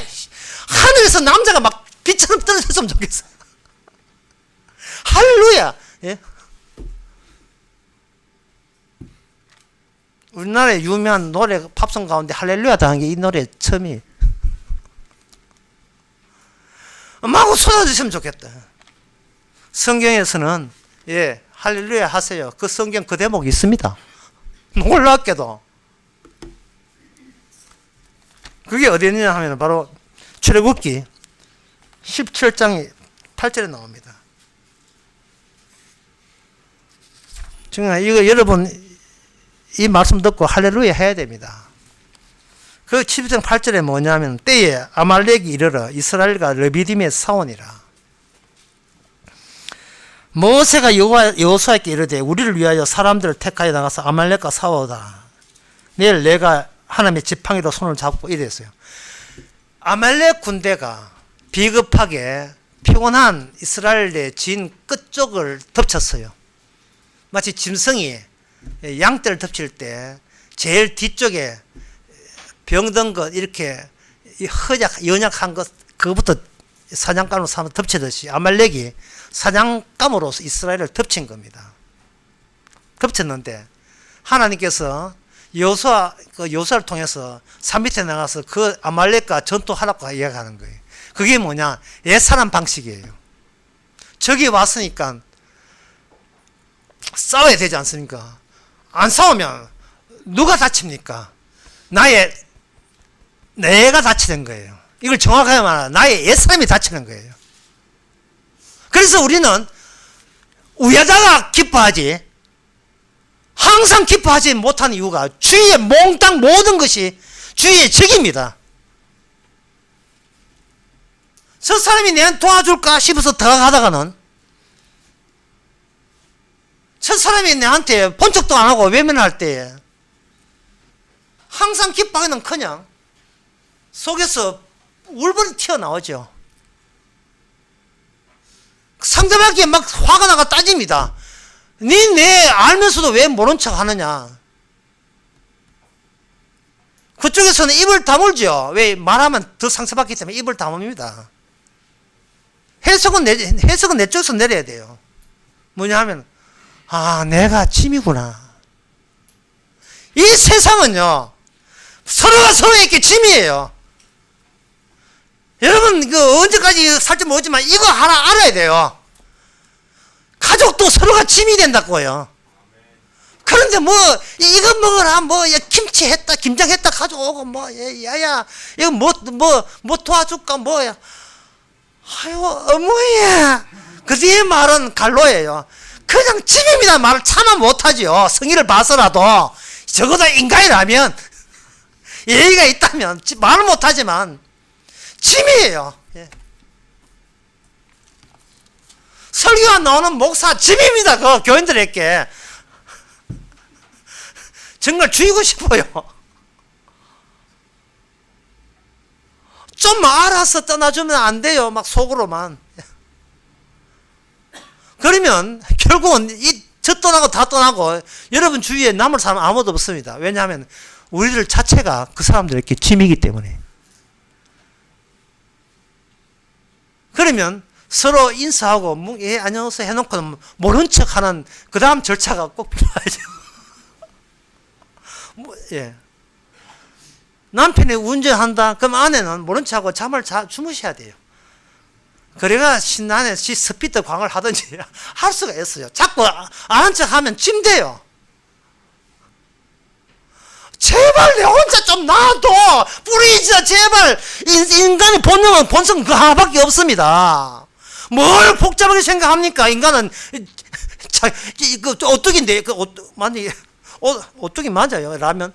하늘에서 남자가 막 비처럼 떨어졌으면 좋겠어요. 할렐루야. 우리나라의 유명한 노래 팝송 가운데 할렐루야 당한 게 이 노래 처음이에요. 마구 쏟아주시면 좋겠다. 성경에서는 할렐루야 하세요. 그 성경 그 대목이 있습니다. 놀랍게도. 그게 어디 있느냐 하면 바로 출애굽기 17장 8절에 나옵니다. 지금 이거 여러분 이 말씀 듣고 할렐루야 해야 됩니다. 그 17장 8절에 뭐냐면 때에 아말렉이 이르러 이스라엘과 르비딤에 싸우니라. 모세가 여호수아에게 이르되 우리를 위하여 사람들을 택하여 나가서 아말렉과 싸우다. 내일 내가 하나님의 지팡이로 손을 잡고 이랬어요. 아말렉 군대가 비겁하게 피곤한 이스라엘의 진 끝쪽을 덮쳤어요. 마치 짐승이 양떼를 덮칠 때 제일 뒤쪽에 병든 것 이렇게 연약한 것 그것부터 사냥감으로 삼아 덮치듯이 아말렉이 사냥감으로서 이스라엘을 덮친 겁니다. 덮쳤는데 하나님께서 여호수아를 통해서 산 밑에 나가서 그 아말렉과 전투하라고 이야기하는 거예요. 그게 뭐냐? 옛사람 방식이에요. 적이 왔으니까 싸워야 되지 않습니까? 안 싸우면 누가 다칩니까? 내가 다치는 거예요. 이걸 정확하게 말하면 나의 옛사람이 다치는 거예요. 그래서 우리는 우야자가 기뻐하지 항상 기뻐하지 못하는 이유가 주위의 몽땅 모든 것이 주위의 적입니다. 저 사람이 내가 도와줄까 싶어서 다가가다가는 저 사람이 내한테 본 척도 안 하고 외면할 때에 항상 기뻐하기는 그냥 속에서 울분이 튀어나오죠. 상대방에게 막 화가 나가 따집니다. 내 알면서도 왜 모른 척 하느냐. 그쪽에서는 입을 다물죠. 왜 말하면 더 상처받기 때문에 입을 다뭅니다. 해석은 내 쪽에서 내려야 돼요. 뭐냐 하면 내가 짐이구나. 이 세상은요 서로가 서로에게 짐이에요. 여러분 언제까지 살지 모르지만 이거 하나 알아야 돼요. 가족도 서로가 짐이 된다고요. 그런데 이거 먹어라 김치 했다 김장 했다 가져오고 야야 이거 뭐 도와줄까 뭐야. 아유 어머야 그 뒤에 말은 갈로예요. 그냥 짐입니다. 말을 차마 못하지요. 성의를 봐서라도 적어도 인간이라면 예의가 있다면 말을 못하지만 짐이에요. 설교가 나오는 목사 짐입니다. 그 교인들에게 정말 주이고 싶어요. 좀 알아서 떠나주면 안 돼요. 막 속으로만. 그러면 결국은 저 떠나고 다 떠나고 여러분 주위에 남을 사람 아무도 없습니다. 왜냐하면 우리들 자체가 그 사람들에게 짐이기 때문에. 그러면 서로 인사하고 안녕하세요 해놓고 모른 척하는 그 다음 절차가 꼭 필요하죠. 남편이 운전한다 그럼 아내는 모른 척하고 잠을 주무셔야 돼요. 그래가 신나는 스피드 광을 하든지 할 수가 있어요. 자꾸 아는 척하면 짐돼요. 제발 내 혼자 좀 놔둬. 뿌리자 제발. 인간의 본능은 본성 그 하나밖에 없습니다. 뭘 복잡하게 생각합니까? 인간은 어떻게인데 만약에 오뚜기 맞아요, 라면.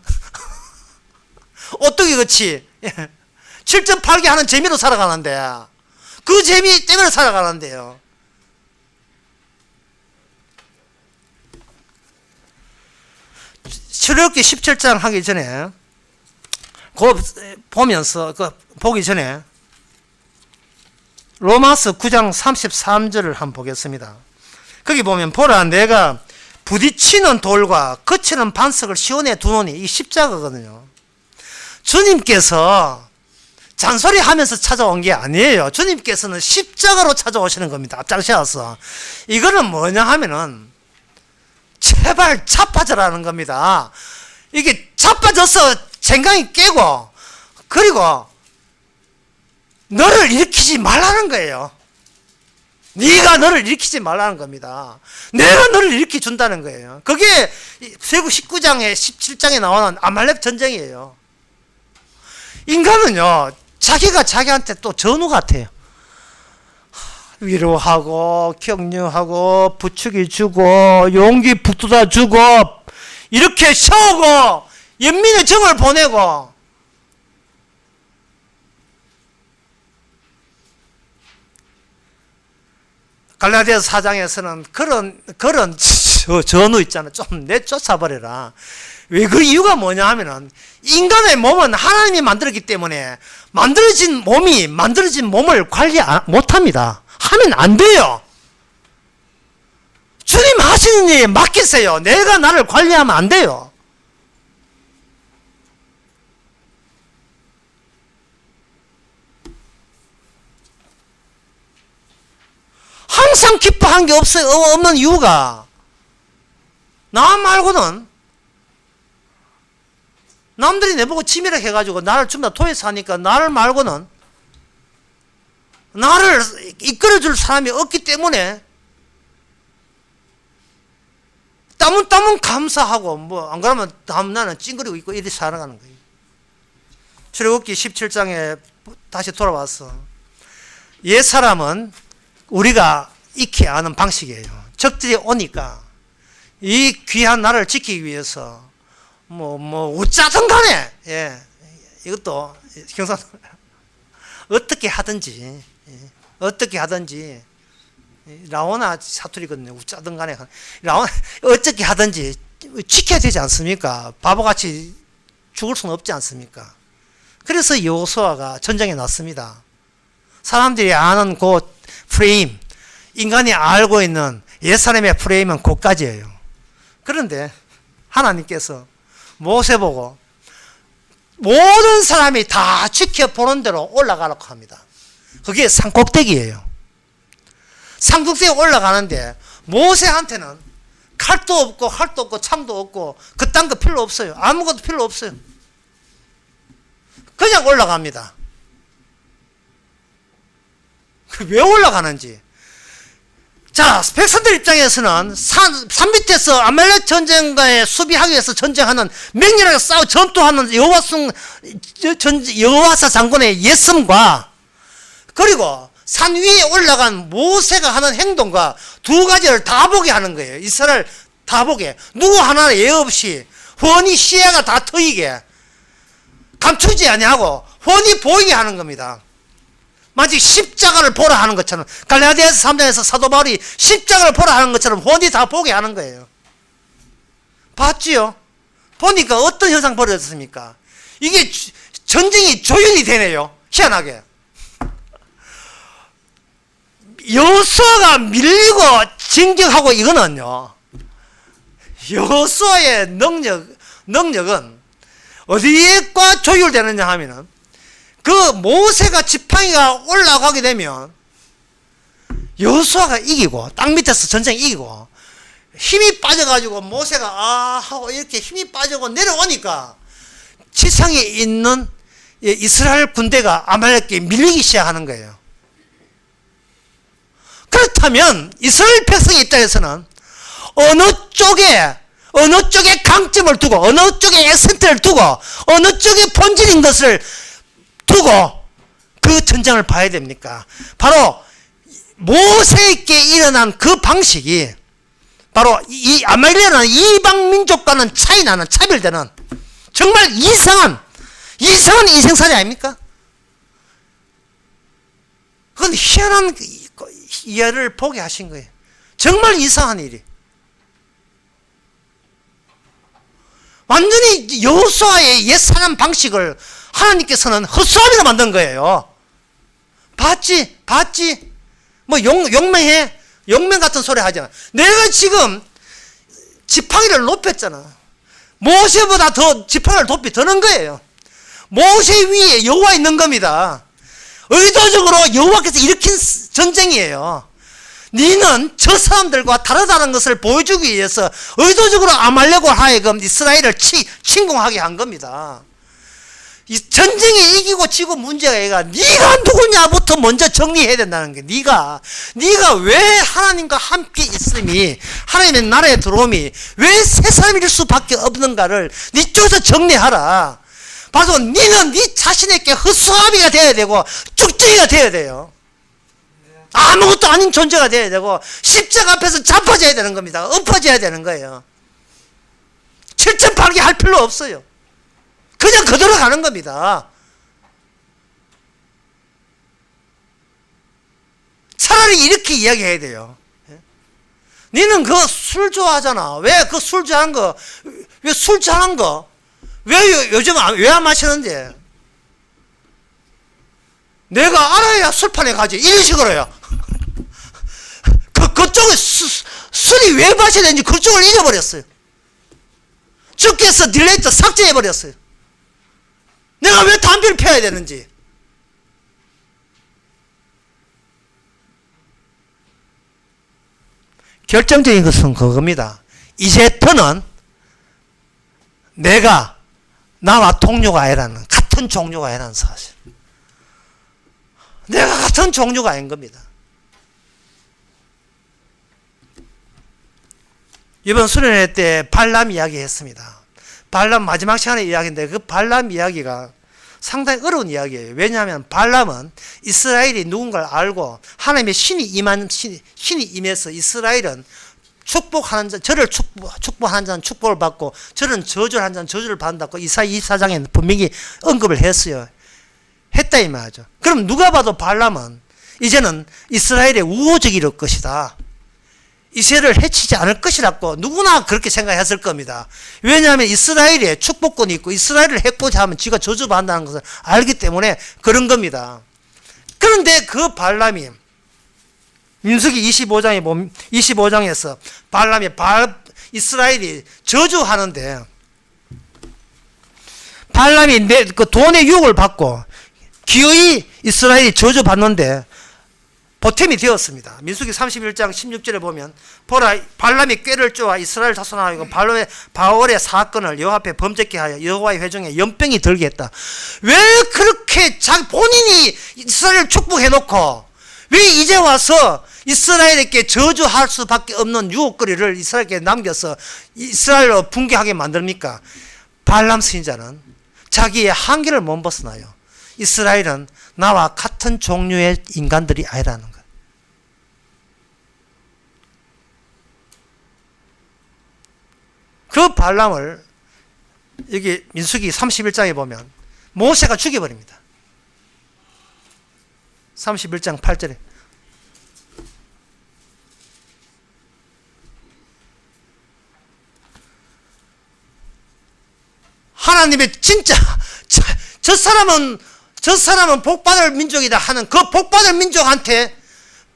오뚜기 그치. 7.8개 하는 재미로 살아가는데, 그 재미 때문에 살아가는데요. 출애굽기 17장 하기 전에, 보면서, 보기 전에, 로마서 9장 33절을 한번 보겠습니다. 거기 보면, 보라, 내가 부딪히는 돌과 거치는 반석을 시온에 두노니, 이 십자가거든요. 주님께서 잔소리 하면서 찾아온 게 아니에요. 주님께서는 십자가로 찾아오시는 겁니다. 앞장서서. 이거는 뭐냐 하면은, 제발 자빠져라는 겁니다. 이게 자빠져서 생각이 깨고, 그리고 너를 일으키지 말라는 거예요. 네가 너를 일으키지 말라는 겁니다. 내가 너를 일으켜 준다는 거예요. 그게 세구 19장에 17장에 나오는 아말렉 전쟁이에요. 인간은요, 자기가 자기한테 또 전우 같아요. 위로하고 격려하고 부추기 주고 용기 북돋아 주고 이렇게 세우고 연민의 정을 보내고, 갈라디아서 4장에서는 그런 전우 있잖아요. 좀 내쫓아버려라. 왜 그 이유가 뭐냐 하면은, 인간의 몸은 하나님이 만들었기 때문에 만들어진 몸을 관리 못합니다. 하면 안 돼요. 주님 하시는 일 맡기세요. 내가 나를 관리하면 안 돼요. 항상 기뻐한 게 없는 이유가, 나 말고는, 남들이 내보고 치밀하게 해가지고 나를 전부 다 토해서 하니까 나를 말고는 나를 이끌어줄 사람이 없기 때문에 따문따문 감사하고, 뭐 안 그러면 다음날은 찡그리고 있고 이렇게 살아가는 거예요. 출애굽기 17장에 다시 돌아와서, 옛사람은 우리가 익히 아는 방식이에요. 적들이 오니까 이 귀한 나를 지키기 위해서 웃자든 간에, 예, 이것도 경상 어떻게 하든지 라오나 사투리거든요. 웃자든 간에 라오나 어떻게 하든지 지켜야 되지 않습니까? 바보같이 죽을 수는 없지 않습니까? 그래서 여호수아가 전쟁에 났습니다. 사람들이 아는 그 프레임, 인간이 알고 있는 옛사람의 프레임은 그까지예요. 그런데 하나님께서 모세 보고 모든 사람이 다 지켜보는 대로 올라가라고 합니다. 그게 산꼭대기예요. 산꼭대기에 올라가는데 모세한테는 칼도 없고 창도 없고 그딴 거 필요 없어요. 아무것도 필요 없어요. 그냥 올라갑니다. 왜 올라가는지. 자, 백성들 입장에서는 산 밑에서 아말렉 전쟁과의 수비하기 위해서 전쟁하는, 맹렬하게 전투하는 여호와사 장군의 예성과, 그리고 산 위에 올라간 모세가 하는 행동과 두 가지를 다 보게 하는 거예요. 이스라엘 다 보게. 누구 하나 예 없이 훤히 시야가 다 트이게, 감추지 아니하고 훤히 보이게 하는 겁니다. 마치 십자가를 보라 하는 것처럼, 갈라디아서 3장에서 사도 바울이 십자가를 보라 하는 것처럼 훤히 다 보게 하는 거예요. 봤지요? 보니까 어떤 현상 벌어졌습니까? 이게 전쟁이 조율이 되네요. 희한하게. 여호수아가 밀리고 진격하고, 이거는요, 여호수아의 능력은 어디에과 조율되느냐 하면은, 그 모세가 지팡이가 올라가게 되면 여호수아가 이기고, 땅 밑에서 전쟁 이기고, 힘이 빠져가지고 모세가 하고 이렇게 힘이 빠지고 내려오니까 지상에 있는 이스라엘 군대가 아말렉에 밀리기 시작하는 거예요. 그렇다면 이스라엘 백성 입장에서는 어느 쪽에 강점을 두고, 어느 쪽에 에센트를 두고, 어느 쪽에 본질인 것을 두고 그 전쟁을 봐야 됩니까? 바로 모세에게 일어난 그 방식이 바로 이 아말렉은 이방 민족과는 차이 나는, 차별되는 정말 이상한 인생살이 아닙니까? 그건 희한한 이해를 보게 하신 거예요. 정말 이상한 일이. 완전히 여호수아의 옛사람 방식을 하나님께서는 헛수아비로 만든 거예요. 봤지? 뭐 용맹해? 용맹 같은 소리 하잖아. 내가 지금 지팡이를 높였잖아. 모세보다 더 지팡이를 높이 드는 거예요. 모세 위에 여호와 있는 겁니다. 의도적으로 여호와께서 일으킨 전쟁이에요. 너는 저 사람들과 다르다는 것을 보여주기 위해서 의도적으로 아말렉으로 하여금 이스라엘을 침공하게 한 겁니다. 이 전쟁에 이기고 지고 문제가 얘가 네가 누구냐부터 먼저 정리해야 된다는 게, 네가 왜 하나님과 함께 있음이, 하나님의 나라에 들어옴이 왜 새 사람일 수밖에 없는가를 네 쪽에서 정리하라. 봐서 너는 네 자신에게 헛수아비가 되어야 되고 쭉쟁이가 되어야 돼요. 아무것도 아닌 존재가 되어야 되고 십자가 앞에서 자빠져야 되는 겁니다. 엎어져야 되는 거예요. 7,8개 할 필요 없어요. 그냥 그대로 가는 겁니다. 차라리 이렇게 이야기해야 돼요. 너는 그 술 좋아하잖아. 왜 그 술 좋아하는 거, 왜 술 좋아하는 거, 왜 요즘 왜 안 마시는데? 내가 알아야 술판에 가지. 이런 식으로요. 그쪽에 술이 왜 마셔야 되는지 그쪽을 잊어버렸어요. 주께서 딜레이터 삭제해버렸어요. 내가 왜 담배를 피워야 되는지. 결정적인 것은 그겁니다. 이제부터는 내가 나와 동료가 아니라는, 같은 종류가 아니라는 사실. 내가 같은 종류가 아닌 겁니다. 이번 수련회 때 발람 이야기 했습니다. 발람 마지막 시간에 이야기인데 그 발람 이야기가 상당히 어려운 이야기예요. 왜냐하면 발람은 이스라엘이 누군가를 알고 하나님의 신이 임해서 이스라엘은 축복하는 자, 저를 축복하는 자는 축복을 받고 저는 저주를 하는 자는 저주를 받는다고 이사야 24장에 분명히 언급을 했어요. 했다 이 말이죠. 그럼 누가 봐도 발람은 이제는 이스라엘의 우호적일 것이다. 이스라엘을 해치지 않을 것이라고 누구나 그렇게 생각했을 겁니다. 왜냐하면 이스라엘에 축복권이 있고 이스라엘을 해코자 하면 지가 저주받는다는 것을 알기 때문에 그런 겁니다. 그런데 그 발람이 민수기 25장에서 발람이 이스라엘이 저주하는데 발람이 그 돈의 유혹을 받고 기어이 이스라엘이 저주받는데 보탬이 되었습니다. 민수기 31장 16절에 보면 보라 발람이 꾀를 쪼아 이스라엘 자손하고 바올의 사건을 여호와 앞에 범죄케 하여 여호와의 회중에 연병이 들게 했다. 왜 그렇게 본인이 이스라엘을 축복해놓고 왜 이제 와서 이스라엘에게 저주할 수밖에 없는 유혹거리를 이스라엘에게 남겨서 이스라엘로 붕괴하게 만듭니까? 발람 선지자는 자기의 한계를 못 벗어나요. 이스라엘은 나와 같은 종류의 인간들이 아니라는 거예요. 그 발람을 여기 민수기 31장에 보면 모세가 죽여버립니다. 31장 8절에 하나님의 진짜 저 사람은 복받을 민족이다 하는 그 복받을 민족한테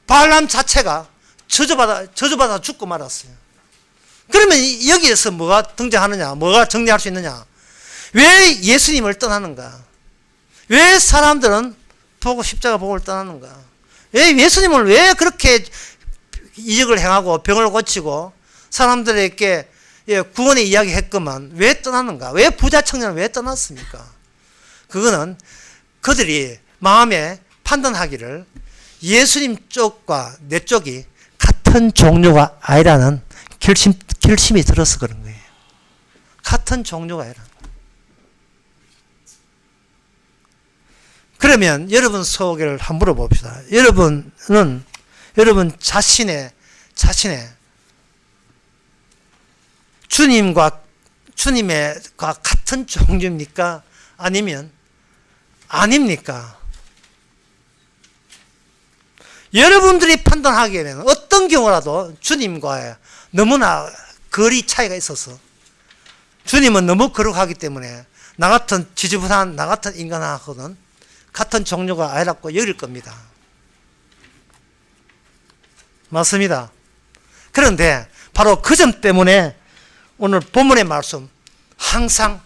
발람 자체가 저주받아 죽고 말았어요. 그러면 여기에서 뭐가 등장하느냐, 뭐가 정리할 수 있느냐, 왜 예수님을 떠나는가, 왜 사람들은 십자가 복을 떠나는가, 왜 예수님을 왜 그렇게 이적을 행하고 병을 고치고 사람들에게 구원의 이야기 했건만 왜 떠나는가, 왜 부자 청년은 왜 떠났습니까? 그거는 그들이 마음에 판단하기를 예수님 쪽과 내 쪽이 같은 종류가 아니라는 결심이 들어서 그런 거예요. 같은 종류가 아니라. 그러면 여러분 속을 한번 물어봅시다. 여러분 자신의 주님의 같은 종류입니까? 아니면 아닙니까? 여러분들이 판단하기에는 어떤 경우라도 주님과 너무나 거리 차이가 있어서 주님은 너무 거룩하기 때문에 나 같은 지지부산 나 같은 인간하고는 같은 종류가 아니라고 여길 겁니다. 맞습니다. 그런데 바로 그 점 때문에 오늘 본문의 말씀 항상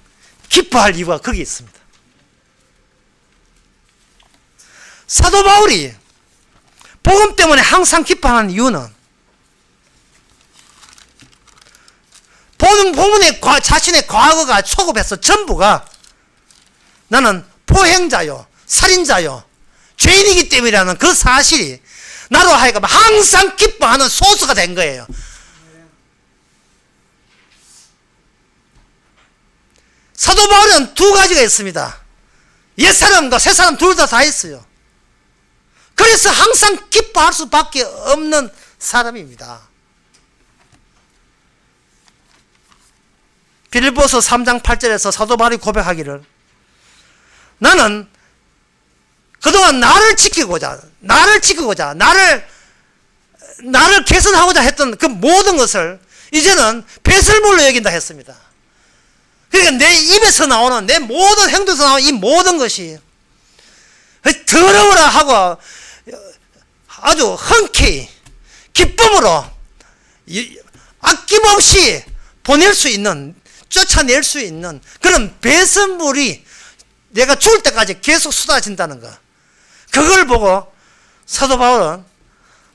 기뻐할 이유가 거기 있습니다. 사도 바울이 복음 때문에 항상 기뻐하는 이유는 본문의 자신의 과거가 초급해서 전부가 나는 포행자요 살인자요 죄인이기 때문이라는 그 사실이 나로 하여금 항상 기뻐하는 소스가 된 거예요. 사도 바울은 두 가지가 있습니다. 옛사람과 새사람 둘 다 있어요. 그래서 항상 기뻐할 수밖에 없는 사람입니다. 빌립보서 3장 8절에서 사도 바울이 고백하기를 나는 그동안 나를 지키고자 나를 개선하고자 했던 그 모든 것을 이제는 배설물로 여긴다 했습니다. 그러니까 내 입에서 나오는 내 모든 행동에서 나오는 이 모든 것이 더러워라 하고 아주 흔쾌히 기쁨으로 아낌없이 보낼 수 있는 쫓아낼 수 있는 그런 배설물이 내가 죽을 때까지 계속 쏟아진다는 거. 그걸 보고 사도 바울은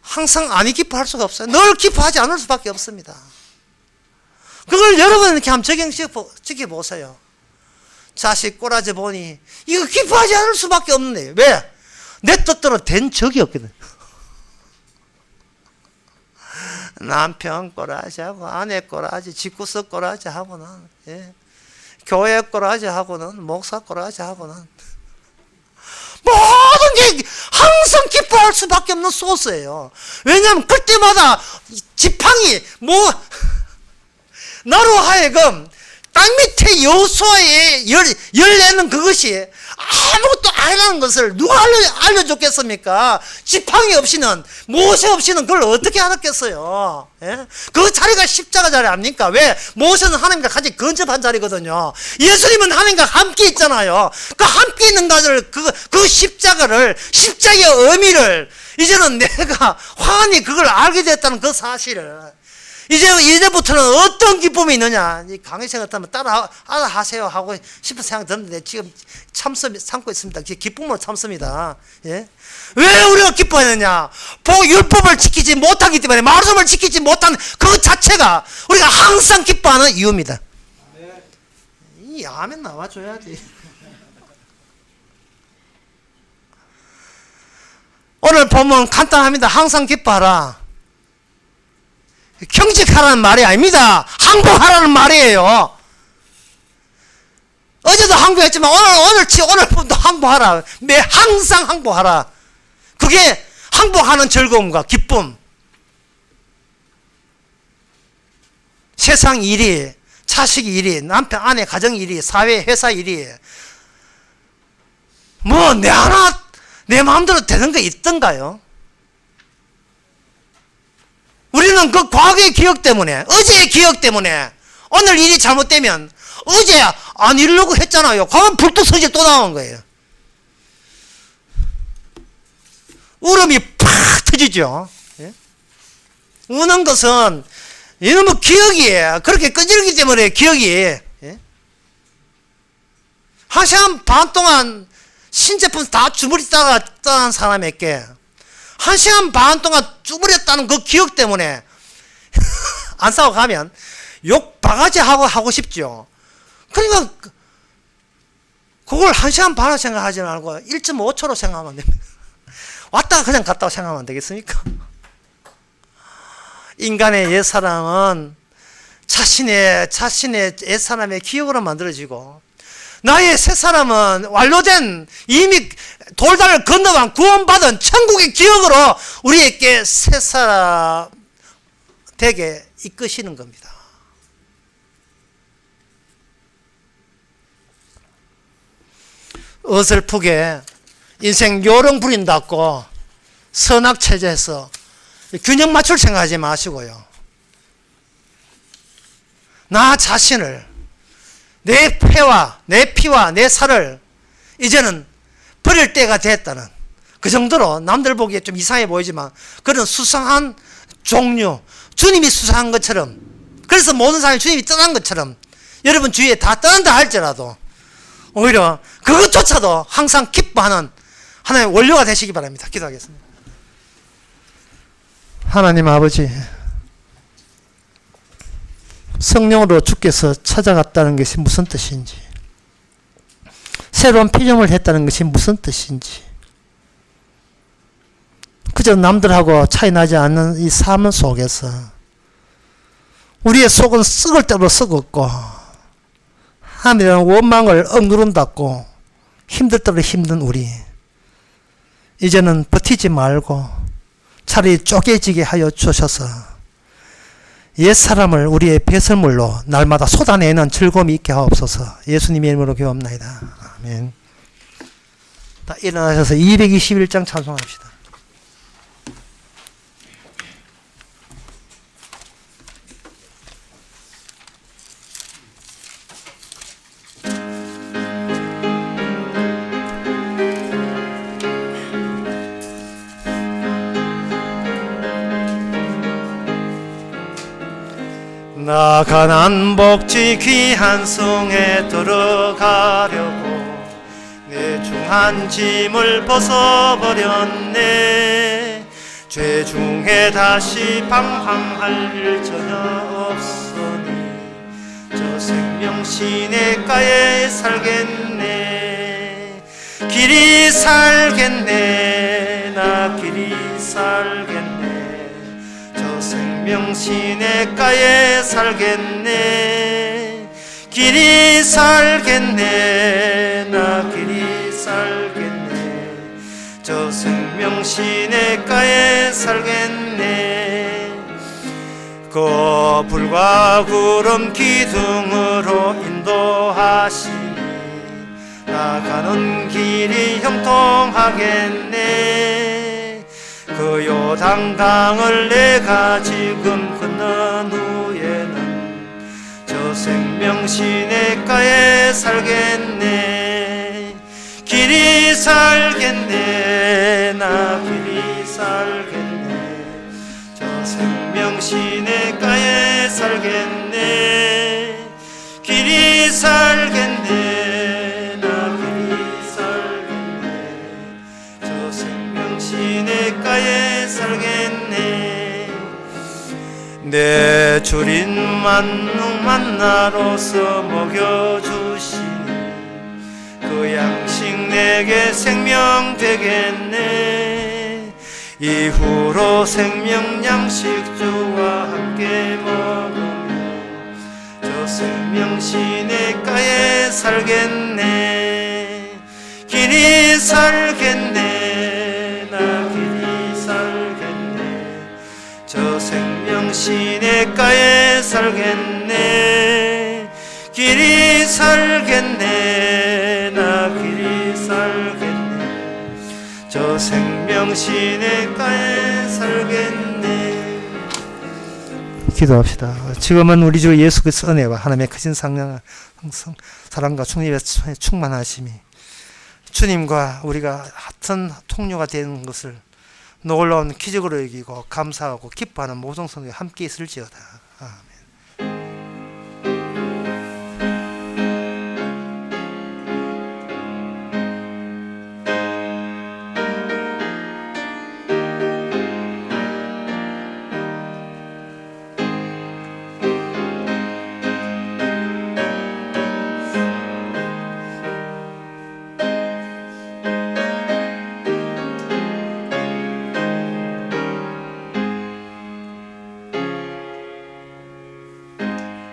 항상 아니 기뻐할 수가 없어요. 늘 기뻐하지 않을 수밖에 없습니다. 그걸 여러분 이렇게 한번 적용시켜보세요. 자식 꼬라지 보니 이거 기뻐하지 않을 수밖에 없네. 왜? 내 뜻대로 된 적이 없거든. 남편 꼬라지 하고 아내 꼬라지 집구석 꼬라지 하고는 교회 꼬라지 하고는 목사 꼬라지 하고는 모든 게 항상 기뻐할 수밖에 없는 소스예요. 왜냐하면 그때마다 지팡이 나로 하여금 땅 밑에 여호수아의 열내는 그것이 아무것도 아니라는 것을 누가 알려줬겠습니까? 지팡이 없이는 모세 없이는 그걸 어떻게 알았겠어요? 예? 그 자리가 십자가 자리 아닙니까? 왜? 모세는 하나님과 같이 근접한 자리거든요. 예수님은 하나님과 함께 있잖아요. 그 함께 있는 것을 그 십자가의 의미를 이제는 내가 환히 그걸 알게 됐다는 그 사실을 이제부터는 어떤 기쁨이 있느냐. 강의생 같으면 따라 하세요 하고 싶은 생각 드는데 지금 참고 있습니다. 기쁨으로 참습니다. 예? 왜 우리가 기뻐하느냐? 율법을 지키지 못하기 때문에 말씀을 지키지 못한 그 자체가 우리가 항상 기뻐하는 이유입니다. 이 아멘 나와줘야지. 오늘 보면 간단합니다. 항상 기뻐하라. 경직하라는 말이 아닙니다. 항복하라는 말이에요. 어제도 항복했지만 오늘도 항복하라. 매 항상 항복하라. 그게 항복하는 즐거움과 기쁨. 세상 일이, 자식 일이, 남편, 아내, 가정 일이, 사회, 회사 일이 내 마음대로 되는 게 있던가요? 우리는 그 과거의 기억 때문에, 어제의 기억 때문에 오늘 일이 잘못되면 어제 안 이루려고 했잖아요. 그러면 불뚝 서지 또 나온 거예요. 울음이 팍 터지죠. 예? 우는 것은 이놈의 기억이에요. 그렇게 끈질기기 때문에 기억이. 예? 1시간 반 동안 신제품 다 주무렸다는 사람에게 1시간 반 동안 쭈그렸다는 그 기억 때문에 안 싸워 가면 욕 바가지 하고 싶죠. 그러니까 그걸 1시간 반을 생각하지 말고 1.5초로 생각하면 됩니다. 왔다가 그냥 갔다고 생각하면 되겠습니까? 인간의 옛사람은 자신의 옛사람의 기억으로 만들어지고 나의 새사람은 완료된 이미 돌다리를 건너간 구원받은 천국의 기억으로 우리에게 새사람 되게 이끄시는 겁니다. 어설프게 인생 요령 부린다고 선악체제에서 균형 맞출 생각하지 마시고요. 나 자신을, 내 피와 내 살을 이제는 버릴 때가 됐다는, 그 정도로 남들 보기에 좀 이상해 보이지만 그런 수상한 종류, 주님이 수상한 것처럼, 그래서 모든 사람이 주님이 떠난 것처럼 여러분 주위에 다 떠난다 할지라도 오히려 그것조차도 항상 기뻐하는 하나님의 원료가 되시기 바랍니다. 기도하겠습니다. 하나님 아버지, 성령으로 주께서 찾아갔다는 것이 무슨 뜻인지, 새로운 피조물 했다는 것이 무슨 뜻인지, 그저 남들하고 차이 나지 않는 이 삶 속에서 우리의 속은 썩을 대로 썩었고 하나님이라는 원망을 억누른다고 힘들 대로 힘든 우리, 이제는 버티지 말고 차라리 쪼개지게 하여 주셔서 옛사람을 우리의 배설물로 날마다 쏟아내는 즐거움이 있게 하옵소서. 예수님의 이름으로 기도합나이다. 아멘. 다 일어나셔서 221장 찬송합시다. 나 가난 복지 귀한 성에 들어가려고 내 중한 짐을 벗어버렸네. 죄 중에 다시 방황할 일 전혀 없으니 저 생명 시냇가에 살겠네. 길이 살겠네. 나 길이 살겠네. 생명 시냇가에 살겠네. 길이 살겠네. 나 길이 살겠네. 저 생명 시냇가에 살겠네. 그 불과 구름 기둥으로 인도하시니 나가는 길이 형통하겠네. 그 요단강을 내가 지금 건넌 후에는 저 생명 시냇가에 살겠네. 길이 살겠네. 나 길이 살겠네. 저 생명 시냇가에 살겠네. 길이 살겠네. 나 길이 살겠네. 저 생명 시냇가에 살겠네. 내 주린 만나로서 먹여주시니 그 양식 내게 생명 되겠네. 이후로 생명 양식주와 함께 먹으며 저 생명 시냇가에 살겠네. 길이 살겠네. 나 길이 살겠네. 저 생명 시냇가에 살겠네. 길이 살겠네. 나 길이 살겠네. 저 생명 시냇가에 살겠네. 기도합시다. 지금은 우리 주 예수 그리스도의 은혜와 하나님의 크신 사랑과 충만하심이 주님과 우리가 같은 통로가 되는 것을 놀라운 기적으로 여기고 감사하고 기뻐하는 모든 성도가 함께 있을지어다. 아멘.